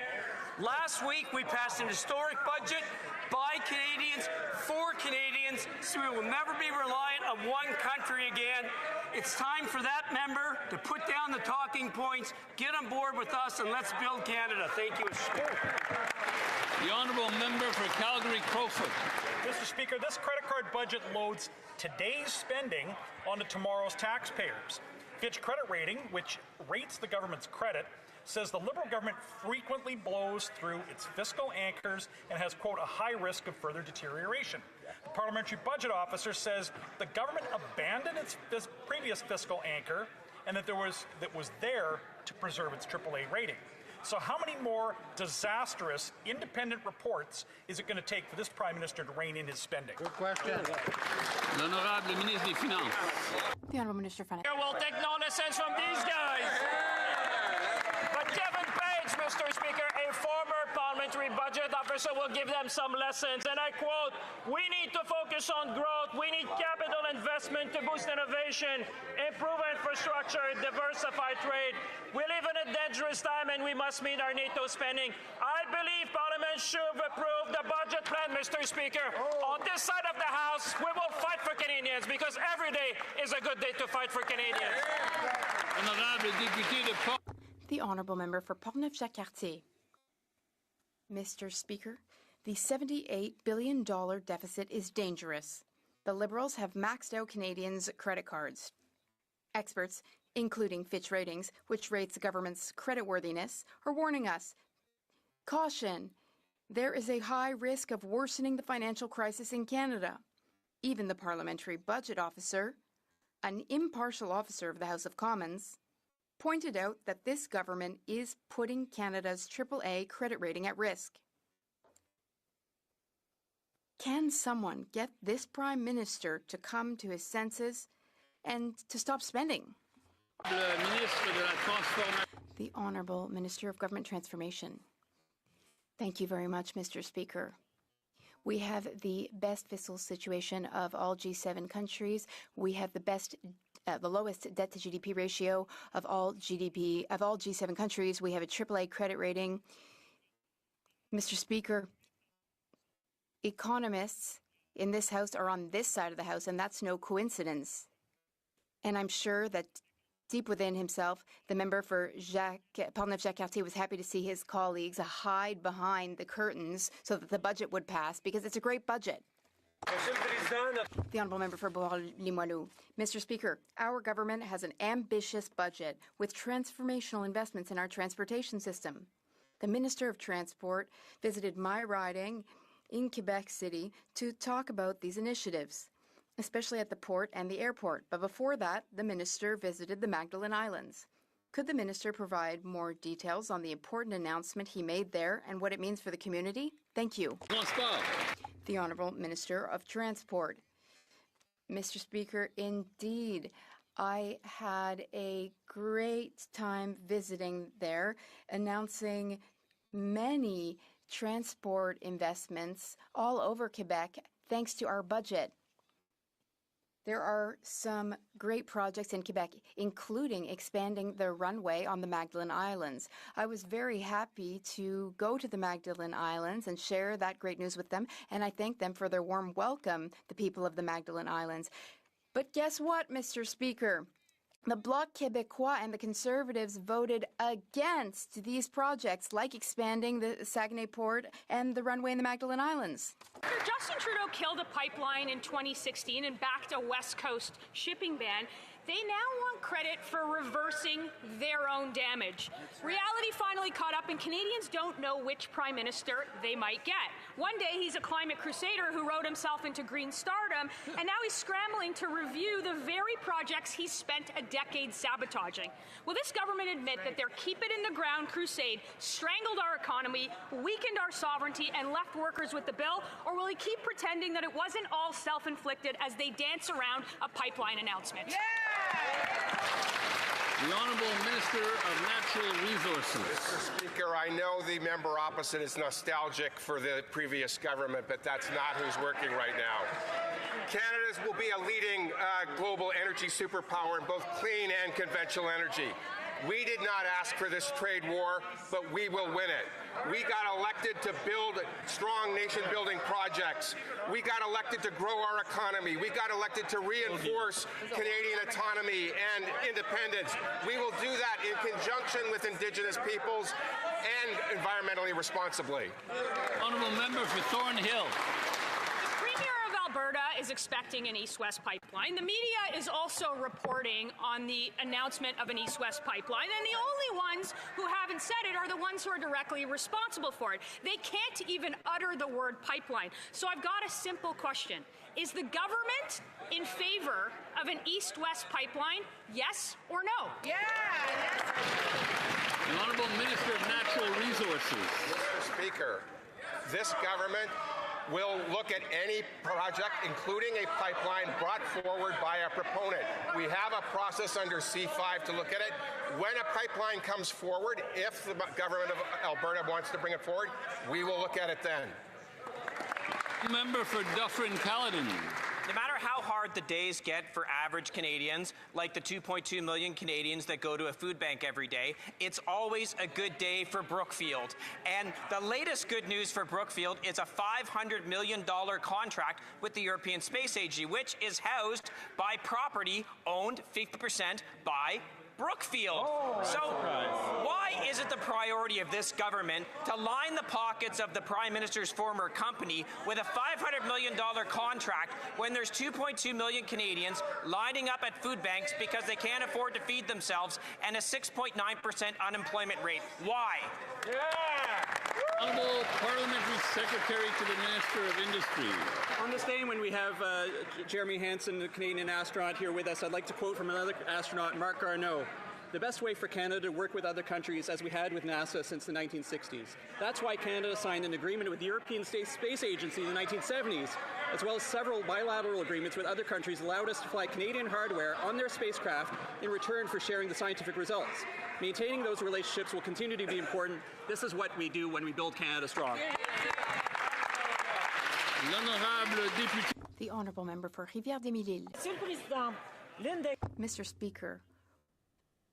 Last week, we passed an historic budget by Canadians, for Canadians, so we will never be reliant on one country again. It's time for that member to put down the talking points, get on board with us, and let's build Canada. Thank you, Mr. Speaker. The honourable member for Calgary-Crowfoot. Mr. Speaker, this credit card budget loads today's spending onto tomorrow's taxpayers. Fitch Credit Rating, which rates the government's credit, says the Liberal government frequently blows through its fiscal anchors and has, quote, a high risk of further deterioration. The Parliamentary Budget Officer says the government abandoned its previous fiscal anchor and that was there to preserve its AAA rating. So how many more disastrous independent reports is it going to take for this Prime Minister to rein in his spending? Good question. L'honorable ministre des Finances. The Honourable Minister of Finance. We'll take nonsense from these guys. But Kevin Page, Mr. Speaker, a former parliamentary budget officer, will give them some lessons. And I quote, "We need to focus on growth. We need capital investment to boost innovation, improve infrastructure, diversify trade. We live in a dangerous time and we must meet our NATO spending." I believe Parliament should approve the budget plan, Mr. Speaker. On this side of the House, we will fight for Canadians because every day is a good day to fight for Canadians. Honorable député de Port. The Honourable Member for Portneuf-Jacques-Cartier. Mr. Speaker, the $78 billion deficit is dangerous. The Liberals have maxed out Canadians' credit cards. Experts, including Fitch Ratings, which rates the government's creditworthiness, are warning us. Caution! There is a high risk of worsening the financial crisis in Canada. Even the Parliamentary Budget Officer, an impartial officer of the House of Commons, pointed out that this government is putting Canada's AAA credit rating at risk. Can someone get this Prime Minister to come to his senses and to stop spending? The Honourable Minister of Government Transformation. Thank you very much, Mr. Speaker. We have the best fiscal situation of all G7 countries. We have the lowest debt to GDP ratio of all G7 countries. We have a AAA credit rating. Mr. Speaker, economists in this House are on this side of the House, and that's no coincidence. And I'm sure that deep within himself, the member for Portneuf-Jacques-Cartier was happy to see his colleagues hide behind the curtains so that the budget would pass, because it's a great budget. The Honourable Member for Beauharnois-Limoilou. Mr. Speaker, our government has an ambitious budget with transformational investments in our transportation system. The Minister of Transport visited my riding in Quebec City to talk about these initiatives, especially at the port and the airport. But before that, the Minister visited the Magdalen Islands. Could the Minister provide more details on the important announcement he made there and what it means for the community? Thank you. The Honourable Minister of Transport. Mr. Speaker, indeed, I had a great time visiting there, announcing many transport investments all over Quebec thanks to our budget. There are some great projects in Quebec, including expanding the runway on the Magdalen Islands. I was very happy to go to the Magdalen Islands and share that great news with them, and I thank them for their warm welcome, the people of the Magdalen Islands. But guess what, Mr. Speaker? The Bloc Québécois and the Conservatives voted against these projects, like expanding the Saguenay Port and the runway in the Magdalen Islands. Justin Trudeau killed a pipeline in 2016 and backed a West Coast shipping ban. They now want credit for reversing their own damage. Reality finally caught up, and Canadians don't know which Prime Minister they might get. One day he's a climate crusader who rode himself into green stardom, and now he's scrambling to review the very projects he spent a decade sabotaging. Will this government admit that their keep-it-in-the-ground crusade strangled our economy, weakened our sovereignty, and left workers with the bill, or will he keep pretending that it wasn't all self-inflicted as they dance around a pipeline announcement? The Honourable Minister of Natural Resources. Mr. Speaker, I know the member opposite is nostalgic for the previous government, but that's not who's working right now. Canada will be a leading global energy superpower in both clean and conventional energy. We did not ask for this trade war, but we will win it. We got elected to build strong nation-building projects. We got elected to grow our economy. We got elected to reinforce Canadian autonomy and independence. We will do that in conjunction with Indigenous peoples and environmentally responsibly. Honourable Member for Thornhill. Alberta is expecting an east-west pipeline. The media is also reporting on the announcement of an east-west pipeline, and the only ones who haven't said it are the ones who are directly responsible for it. They can't even utter the word pipeline. So I've got a simple question. Is the government in favor of an east-west pipeline? Yes or no? Yeah. The Honourable Minister of Natural Resources. Mr. Speaker, this government will look at any project, including a pipeline brought forward by a proponent. We have a process under C5 to look at it. When a pipeline comes forward, if the government of Alberta wants to bring it forward, we will look at it then. Member for Dufferin-Caledon. No matter how hard the days get for average Canadians, like the 2.2 million Canadians that go to a food bank every day, it's always a good day for Brookfield. And the latest good news for Brookfield is a $500 million contract with the European Space Agency, which is housed by property owned 50% by Brookfield. So why is it the priority of this government to line the pockets of the Prime Minister's former company with a $500 million contract when there's 2.2 million Canadians lining up at food banks because they can't afford to feed themselves and a 6.9% unemployment rate? Why? Honourable Parliamentary Secretary to the Minister of Industry. On this day when we have Jeremy Hansen, the Canadian astronaut, here with us, I'd like to quote from another astronaut, Mark Garneau. The best way for Canada to work with other countries, as we had with NASA since the 1960s. That's why Canada signed an agreement with the European Space Agency in the 1970s, as well as several bilateral agreements with other countries allowed us to fly Canadian hardware on their spacecraft in return for sharing the scientific results. Maintaining those relationships will continue to be important. This is what we do when we build Canada strong. The Honourable Member for Rivière-des-Mille. Mr. Speaker,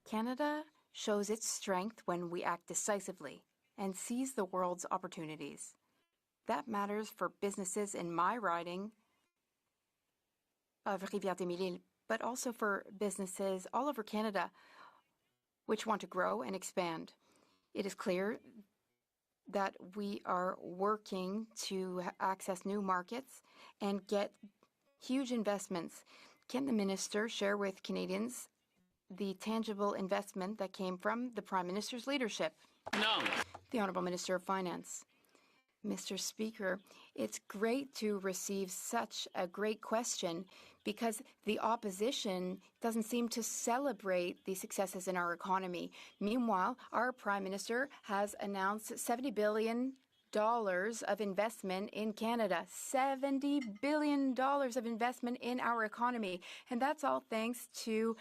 Canada shows its strength when we act decisively and seize the world's opportunities. That matters for businesses in my riding of Rivière-des-Mille, but also for businesses all over Canada which want to grow and expand. It is clear that we are working to access new markets and get huge investments. Can the Minister share with Canadians the tangible investment that came from the Prime Minister's leadership? No. The Honourable Minister of Finance. Mr. Speaker, it's great to receive such a great question because the opposition doesn't seem to celebrate the successes in our economy. Meanwhile, our Prime Minister has announced $70 billion of investment in Canada. $70 billion of investment in our economy. And that's all thanks to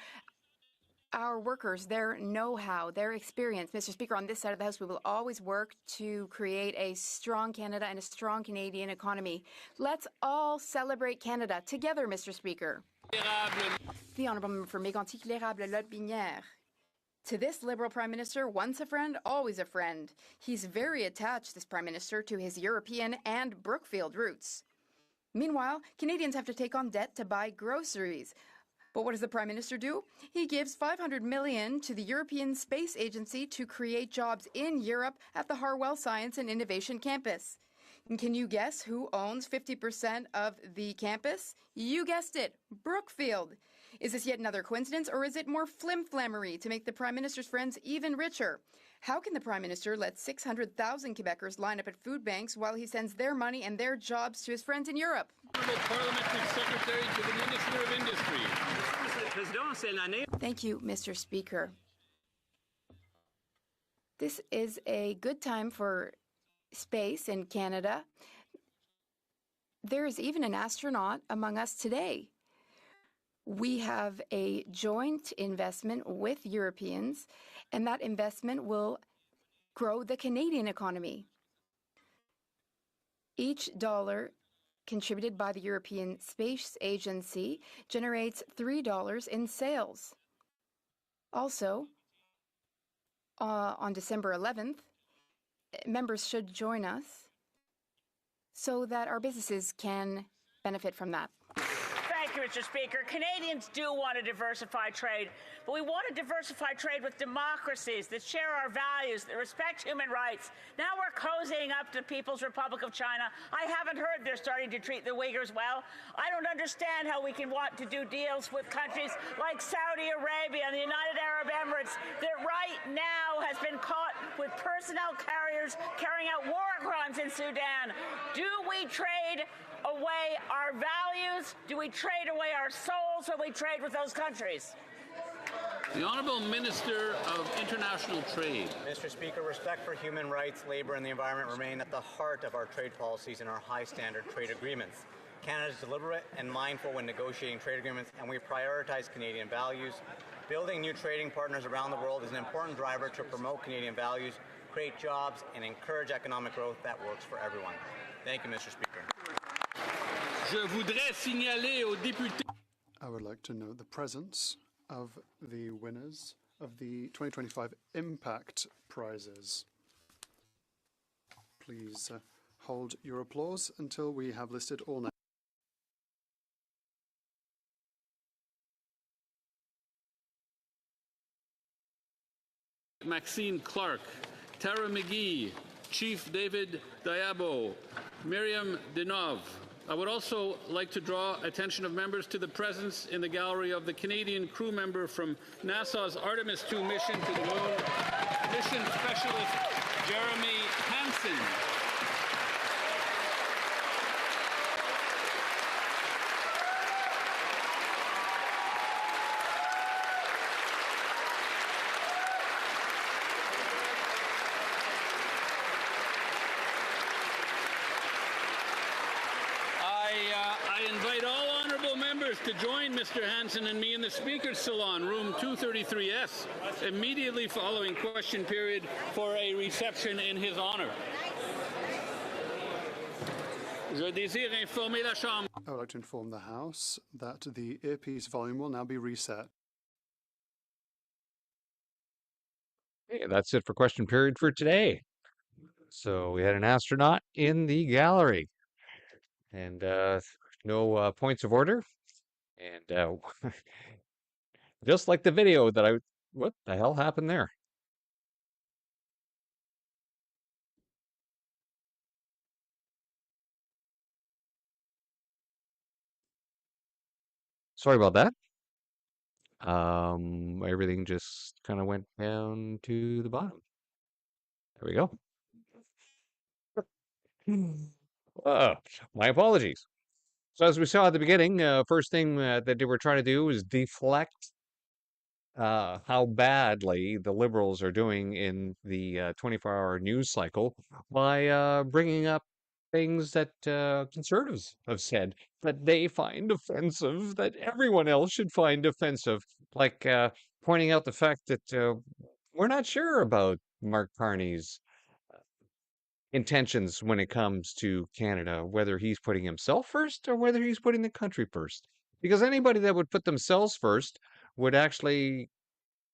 our workers, their know-how, their experience. Mr. Speaker, on this side of the House, we will always work to create a strong Canada and a strong Canadian economy. Let's all celebrate Canada together, Mr. Speaker. The Honourable Member for Mégantic-L'Érable-Lotbinière. To this Liberal Prime Minister, once a friend, always a friend. He's very attached, this Prime Minister, to his European and Brookfield roots. Meanwhile, Canadians have to take on debt to buy groceries. But what does the Prime Minister do? He gives $500 million to the European Space Agency to create jobs in Europe at the Harwell Science and Innovation Campus. And can you guess who owns 50% of the campus? You guessed it, Brookfield. Is this yet another coincidence, or is it more flim-flammery to make the Prime Minister's friends even richer? How can the Prime Minister let 600,000 Quebecers line up at food banks while he sends their money and their jobs to his friends in Europe? Parliamentary Secretary to the Minister of Industry. Thank you, Mr. Speaker. This is a good time for space in Canada. There is even an astronaut among us today. We have a joint investment with Europeans, and that investment will grow the Canadian economy. Each dollar contributed by the European Space Agency generates $3 in sales. Also, on December 11th, members should join us so that our businesses can benefit from that. Thank you, Mr. Speaker. Canadians do want to diversify trade, but we want to diversify trade with democracies that share our values, that respect human rights. Now we're cozying up to the People's Republic of China. I haven't heard they're starting to treat the Uyghurs well. I don't understand how we can want to do deals with countries like Saudi Arabia and the United Arab Emirates that right now has been caught with personnel carriers carrying out war crimes in Sudan. Do we trade away our values? Do we trade away our soul? rules when we trade with those countries? The Honourable Minister of International Trade. Mr. Speaker, respect for human rights, labour and the environment remain at the heart of our trade policies and our high standard trade agreements. Canada is deliberate and mindful when negotiating trade agreements, and we prioritize Canadian values. Building new trading partners around the world is an important driver to promote Canadian values, create jobs, and encourage economic growth that works for everyone. Thank you, Mr. Speaker. Je voudrais signaler aux députés. I would like to note the presence of the winners of the 2025 Impact Prizes. Please hold your applause until we have listed all names. Maxine Clark, Tara McGee, Chief David Diabo, Miriam Denov. I would also like to draw attention of members to the presence in the gallery of the Canadian crew member from NASA's Artemis II mission to the moon, mission specialist Jeremy Hansen. I invite all honourable members to join Mr. Hansen and me in the Speaker's Salon, room 233S, immediately following question period for a reception in his honour. Je désire informer la Chambre. I would like to inform the House that the earpiece volume will now be reset. Okay, that's it for question period for today. So we had an astronaut in the gallery. And no points of order. And just like the video that what the hell happened there? Sorry about that. Everything just kind of went down to the bottom. There we go. My apologies. So as we saw at the beginning, first thing that they were trying to do was deflect how badly the Liberals are doing in the 24-hour news cycle by bringing up things that conservatives have said that they find offensive, that everyone else should find offensive, like pointing out the fact that we're not sure about Mark Carney's intentions when it comes to Canada, whether he's putting himself first or whether he's putting the country first. Because anybody that would put themselves first would actually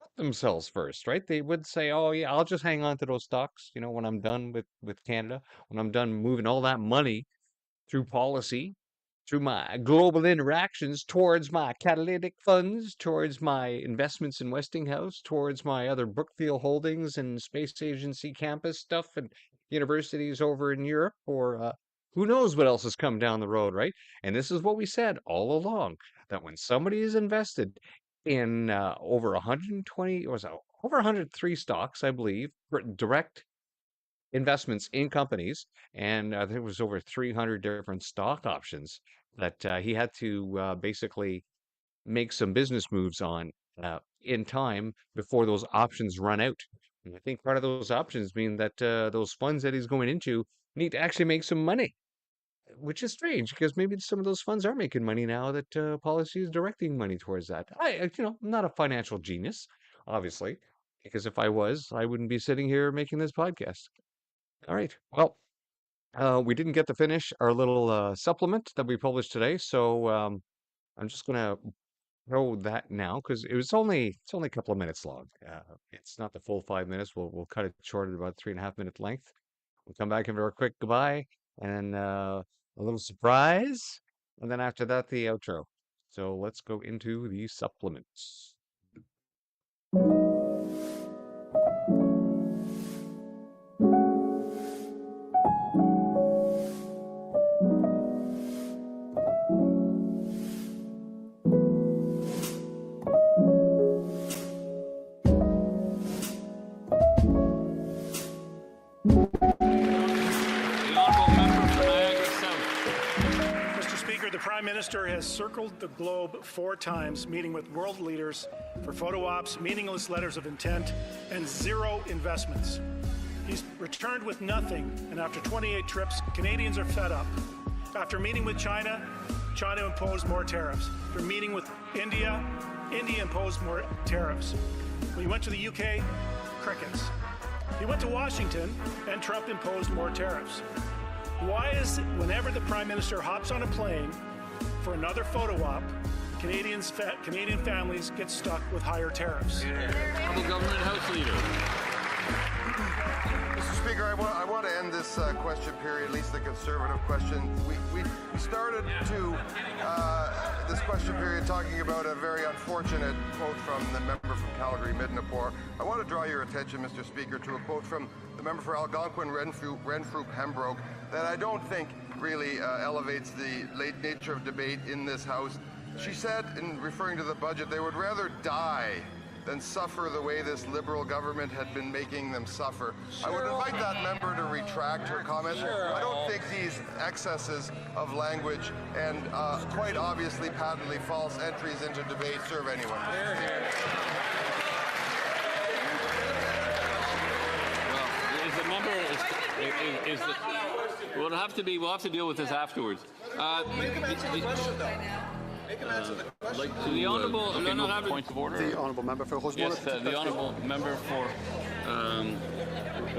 put themselves first, right? They would say, oh, yeah, I'll just hang on to those stocks, you know, when I'm done with Canada, when I'm done moving all that money through policy, through my global interactions towards my catalytic funds, towards my investments in Westinghouse, towards my other Brookfield holdings and space agency campus stuff and universities over in Europe, or who knows what else has come down the road, right? And this is what we said all along, that when somebody is invested in over 120, or over 103 stocks, I believe, direct investments in companies, and there was over 300 different stock options that he had to basically make some business moves on in time before those options run out. And I think part of those options mean that those funds that he's going into need to actually make some money, which is strange because maybe some of those funds are making money now that policy is directing money towards that. I'm not a financial genius, obviously, because if I was, I wouldn't be sitting here making this podcast. All right. Well, we didn't get to finish our little supplement that we published today, so I'm just gonna throw that now because it's only a couple of minutes long. It's not the full 5 minutes. We'll cut it short at about 3.5 minute length. We'll come back and do a quick goodbye and a little surprise, and then after that the outro. So let's go into the supplements. Prime Minister has circled the globe 4 times, meeting with world leaders for photo ops, meaningless letters of intent, and 0 investments. He's returned with nothing, and after 28 trips, Canadians are fed up. After meeting with China, China imposed more tariffs. After meeting with India, India imposed more tariffs. When he went to the UK, crickets. He went to Washington, and Trump imposed more tariffs. Why is it whenever the Prime Minister hops on a plane for another photo op, Canadian families get stuck with higher tariffs? Honourable Government House Leader. Mr. Speaker, I want to end this question period, at least the Conservative question. We started to this question period talking about a very unfortunate quote from the member from Calgary-Midnapore. I want to draw your attention, Mr. Speaker, to a quote from the member for Algonquin-Renfrew-Pembroke that I don't think really elevates the late nature of debate in this House. She said, in referring to the budget, they would rather die than suffer the way this Liberal government had been making them suffer. I would invite that member to retract her comments. I don't think these excesses of language and quite obviously patently false entries into debate serve anyone. Is the member we'll have to deal with this afterwards. Make him answer the question, though. Make him answer the question. The honourable point of order. The honourable member for Rosemont. Yes, the honourable member for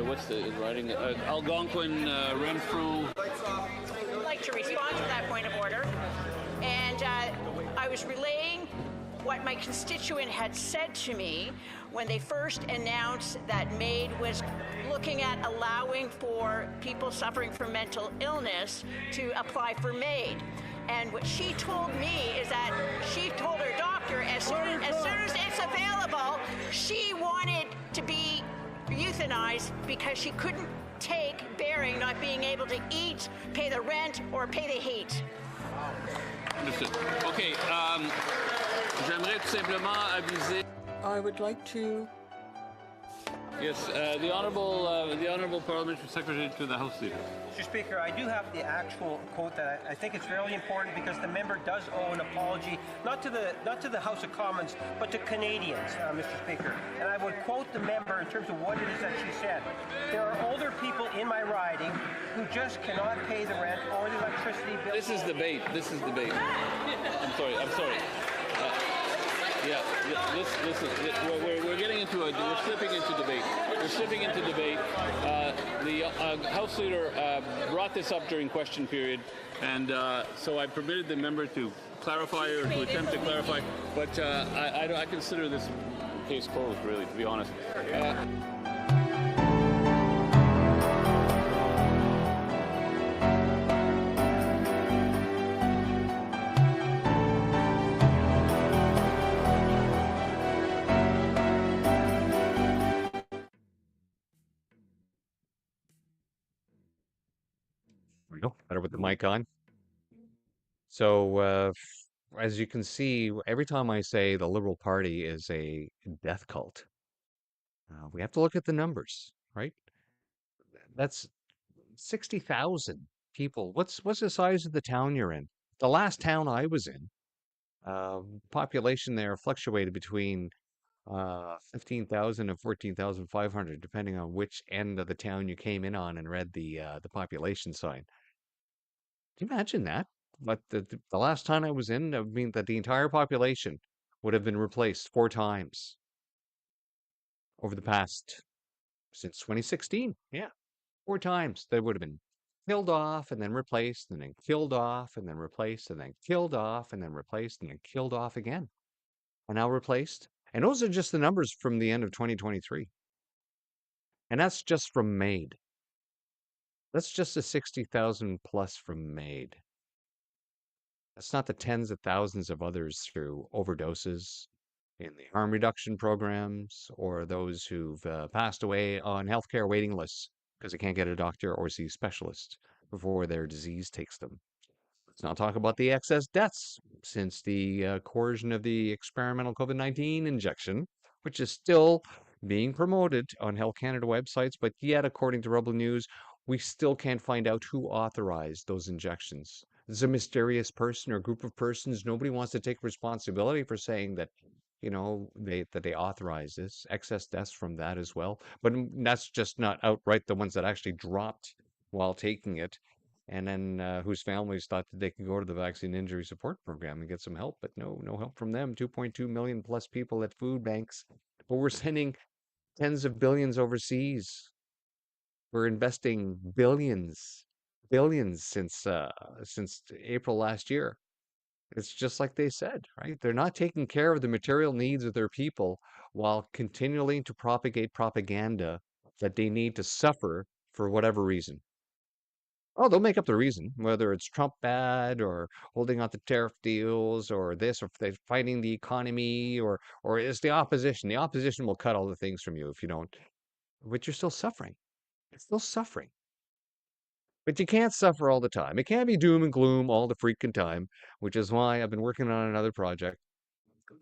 what's the writing? Algonquin Renfrew. I'd like to respond to that point of order. And I was relaying what my constituent had said to me when they first announced that MAID was looking at allowing for people suffering from mental illness to apply for MAID. And what she told me is that she told her doctor as soon as it's available, she wanted to be euthanized because she couldn't take bearing not being able to eat, pay the rent, or pay the heat. Understood. Okay. J'aimerais tout simplement aviser. I would like to. Yes, the honourable parliamentary secretary to the House Leader. Mr. Speaker, I do have the actual quote that I think it's really important because the member does owe an apology not to the House of Commons but to Canadians, Mr. Speaker. And I would quote the member in terms of what it is that she said. There are older people in my riding who just cannot pay the rent or the electricity bill. This is debate. I'm sorry. Yeah, we're getting into we're slipping into debate. The House Leader brought this up during question period, and so I permitted the member to clarify or to attempt to clarify, but I consider this case closed, really, to be honest. Better with the mic on. So, as you can see, every time I say the Liberal Party is a death cult, we have to look at the numbers, right? That's 60,000 people. What's the size of the town you're in? The last town I was in, population there fluctuated between 15,000 and 14,500, depending on which end of the town you came in on and read the population sign. Can you imagine that? But the last time I was in, I mean that the entire population would have been replaced 4 times over the past, since 2016. Yeah, 4 times. They would have been killed off and then replaced, and then killed off and then replaced, and then killed off and then replaced, and then killed off again. And now replaced. And those are just the numbers from the end of 2023. And that's just from MAID. That's just the 60,000 plus from MAID. That's not the tens of thousands of others through overdoses in the harm reduction programs or those who've passed away on healthcare waiting lists because they can't get a doctor or see a specialist before their disease takes them. Let's not talk about the excess deaths since the coercion of the experimental COVID-19 injection, which is still being promoted on Health Canada websites, but yet, according to Rebel News, we still can't find out who authorized those injections. There's a mysterious person or group of persons. Nobody wants to take responsibility for saying that, that they authorize this. Excess deaths from that as well. But that's just not outright the ones that actually dropped while taking it, and then whose families thought that they could go to the Vaccine Injury Support Program and get some help, but no help from them. 2.2 million plus people at food banks, but we're sending tens of billions overseas. We're investing billions since April last year. It's just like they said, right? They're not taking care of the material needs of their people while continuing to propagate propaganda that they need to suffer for whatever reason. Oh, they'll make up the reason, whether it's Trump bad or holding on to tariff deals or this, or if they're fighting the economy, or it's the opposition. The opposition will cut all the things from you if you don't, but you're still suffering. It's still suffering. But you can't suffer all the time. It can't be doom and gloom all the freaking time, which is why I've been working on another project.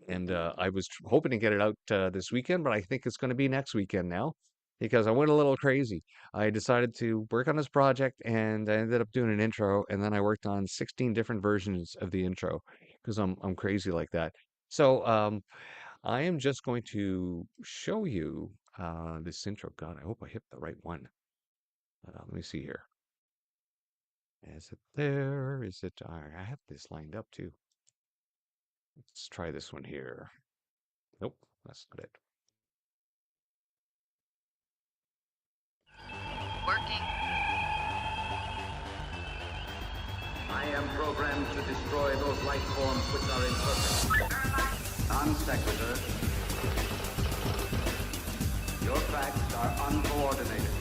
And I was hoping to get it out this weekend, but I think it's going to be next weekend now because I went a little crazy. I decided to work on this project and I ended up doing an intro, and then I worked on 16 different versions of the intro because I'm crazy like that. So I am just going to show you this intro. God, I hope I hit the right one. Let me see here. Is it there? Is it? I have this lined up too. Let's try this one here. Nope, that's not it. Working. I am programmed to destroy those life forms which are imperfect. Non-sequitur. Your facts are uncoordinated.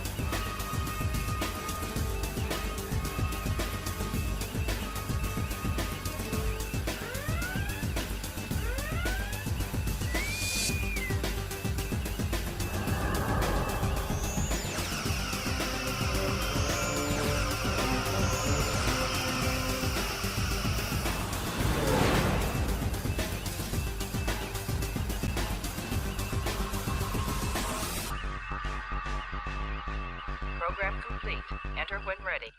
Program complete. Enter when ready.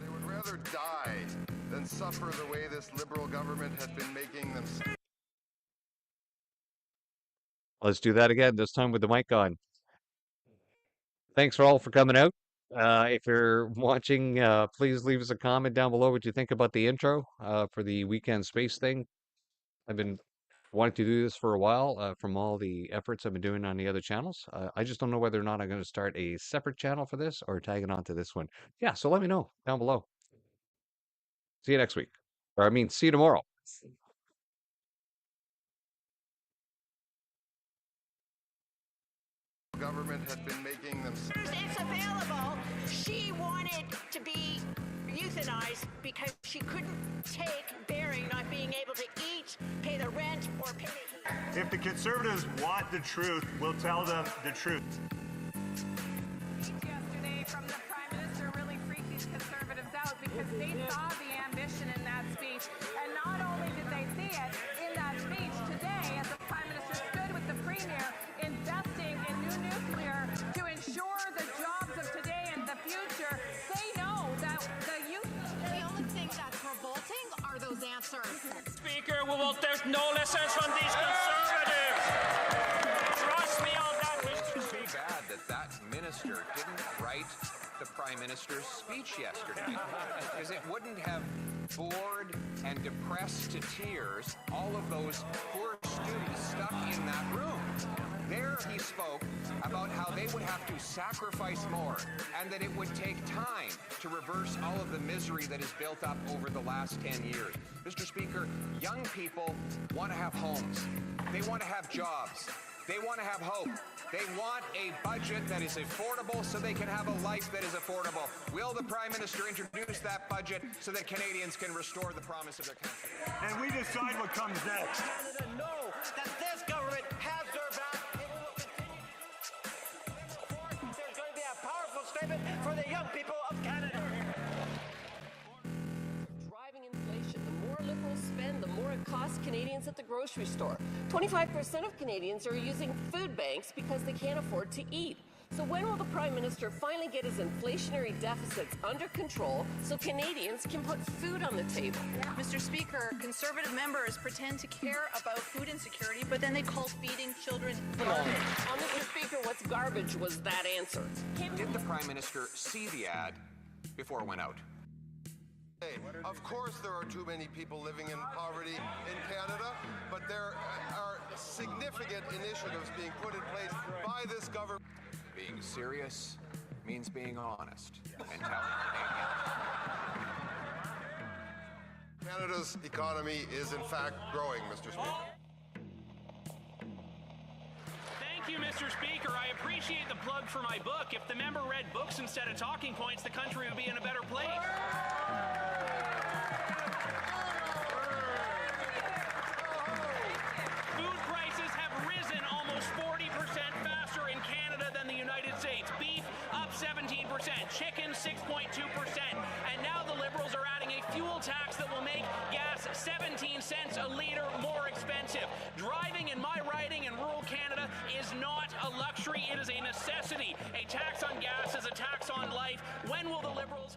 They would rather die than suffer the way this Liberal government had been making them. Let's do that again, this time with the mic on. Thanks for all for coming out. If you're watching, please leave us a comment down below what you think about the intro for the weekend space thing. I've been wanting to do this for a while from all the efforts I've been doing on the other channels. I just don't know whether or not I'm going to start a separate channel for this or tag it onto this one. Yeah, so let me know down below. See you next week. Or I mean, see you tomorrow. Government had been making them. It's available. She wanted to be euthanized because she couldn't take bearing not being able to eat, pay the rent, or pay the heat. If the Conservatives want the truth, we'll tell them the truth. Yesterday from the Prime Minister really freaked these Conservatives out because they saw the ambition in that speech. And not only did they see it in that speech today, as the Prime Minister stood with the Premier investing in new nuclear to ensure the jobs of today and the future, they know that the youth... The only thing that's revolting are those answers. Speaker, there's no lessons from these Conservatives. Trust me on that, Mr. It's too bad that minister didn't write the Prime Minister's speech yesterday, because it wouldn't have bored and depressed to tears all of those poor students stuck in that room. There he spoke about how they would have to sacrifice more and that it would take time to reverse all of the misery that has built up over the last 10 years. Mr. Speaker, young people want to have homes. They want to have jobs. They want to have hope. They want a budget that is affordable so they can have a life that is affordable. Will the Prime Minister introduce that budget so that Canadians can restore the promise of their country? And we decide what comes next. Canada know that this government has their back. It will continue. There's going to be a powerful statement for the young people of Canada. Driving inflation. The more Liberals spend, the more it costs Canadians at the grocery store. 25% of Canadians are using food banks because they can't afford to eat. So when will the Prime Minister finally get his inflationary deficits under control so Canadians can put food on the table? Mr. Speaker, Conservative members pretend to care about food insecurity, but then they call feeding children garbage. Mr. Speaker, what's garbage was that answer? Did the Prime Minister see the ad before it went out? Of course there are too many people living in poverty in Canada, but there are significant initiatives being put in place by this government. Being serious means being honest and telling Canadians. Canada's economy is in fact growing, Mr. Speaker. Thank you, Mr. Speaker. I appreciate the plug for my book. If the member read books instead of talking points, the country would be in a better place. Food prices have risen almost 40% faster in Canada than the United States. Beef up 17%, chicken 6.2%, and now the Liberals are adding a fuel tax that will make gas 17 cents a litre more expensive. Driving in my riding in rural Canada is not a luxury, it is a necessity. A tax on gas is a tax on life. When will the Liberals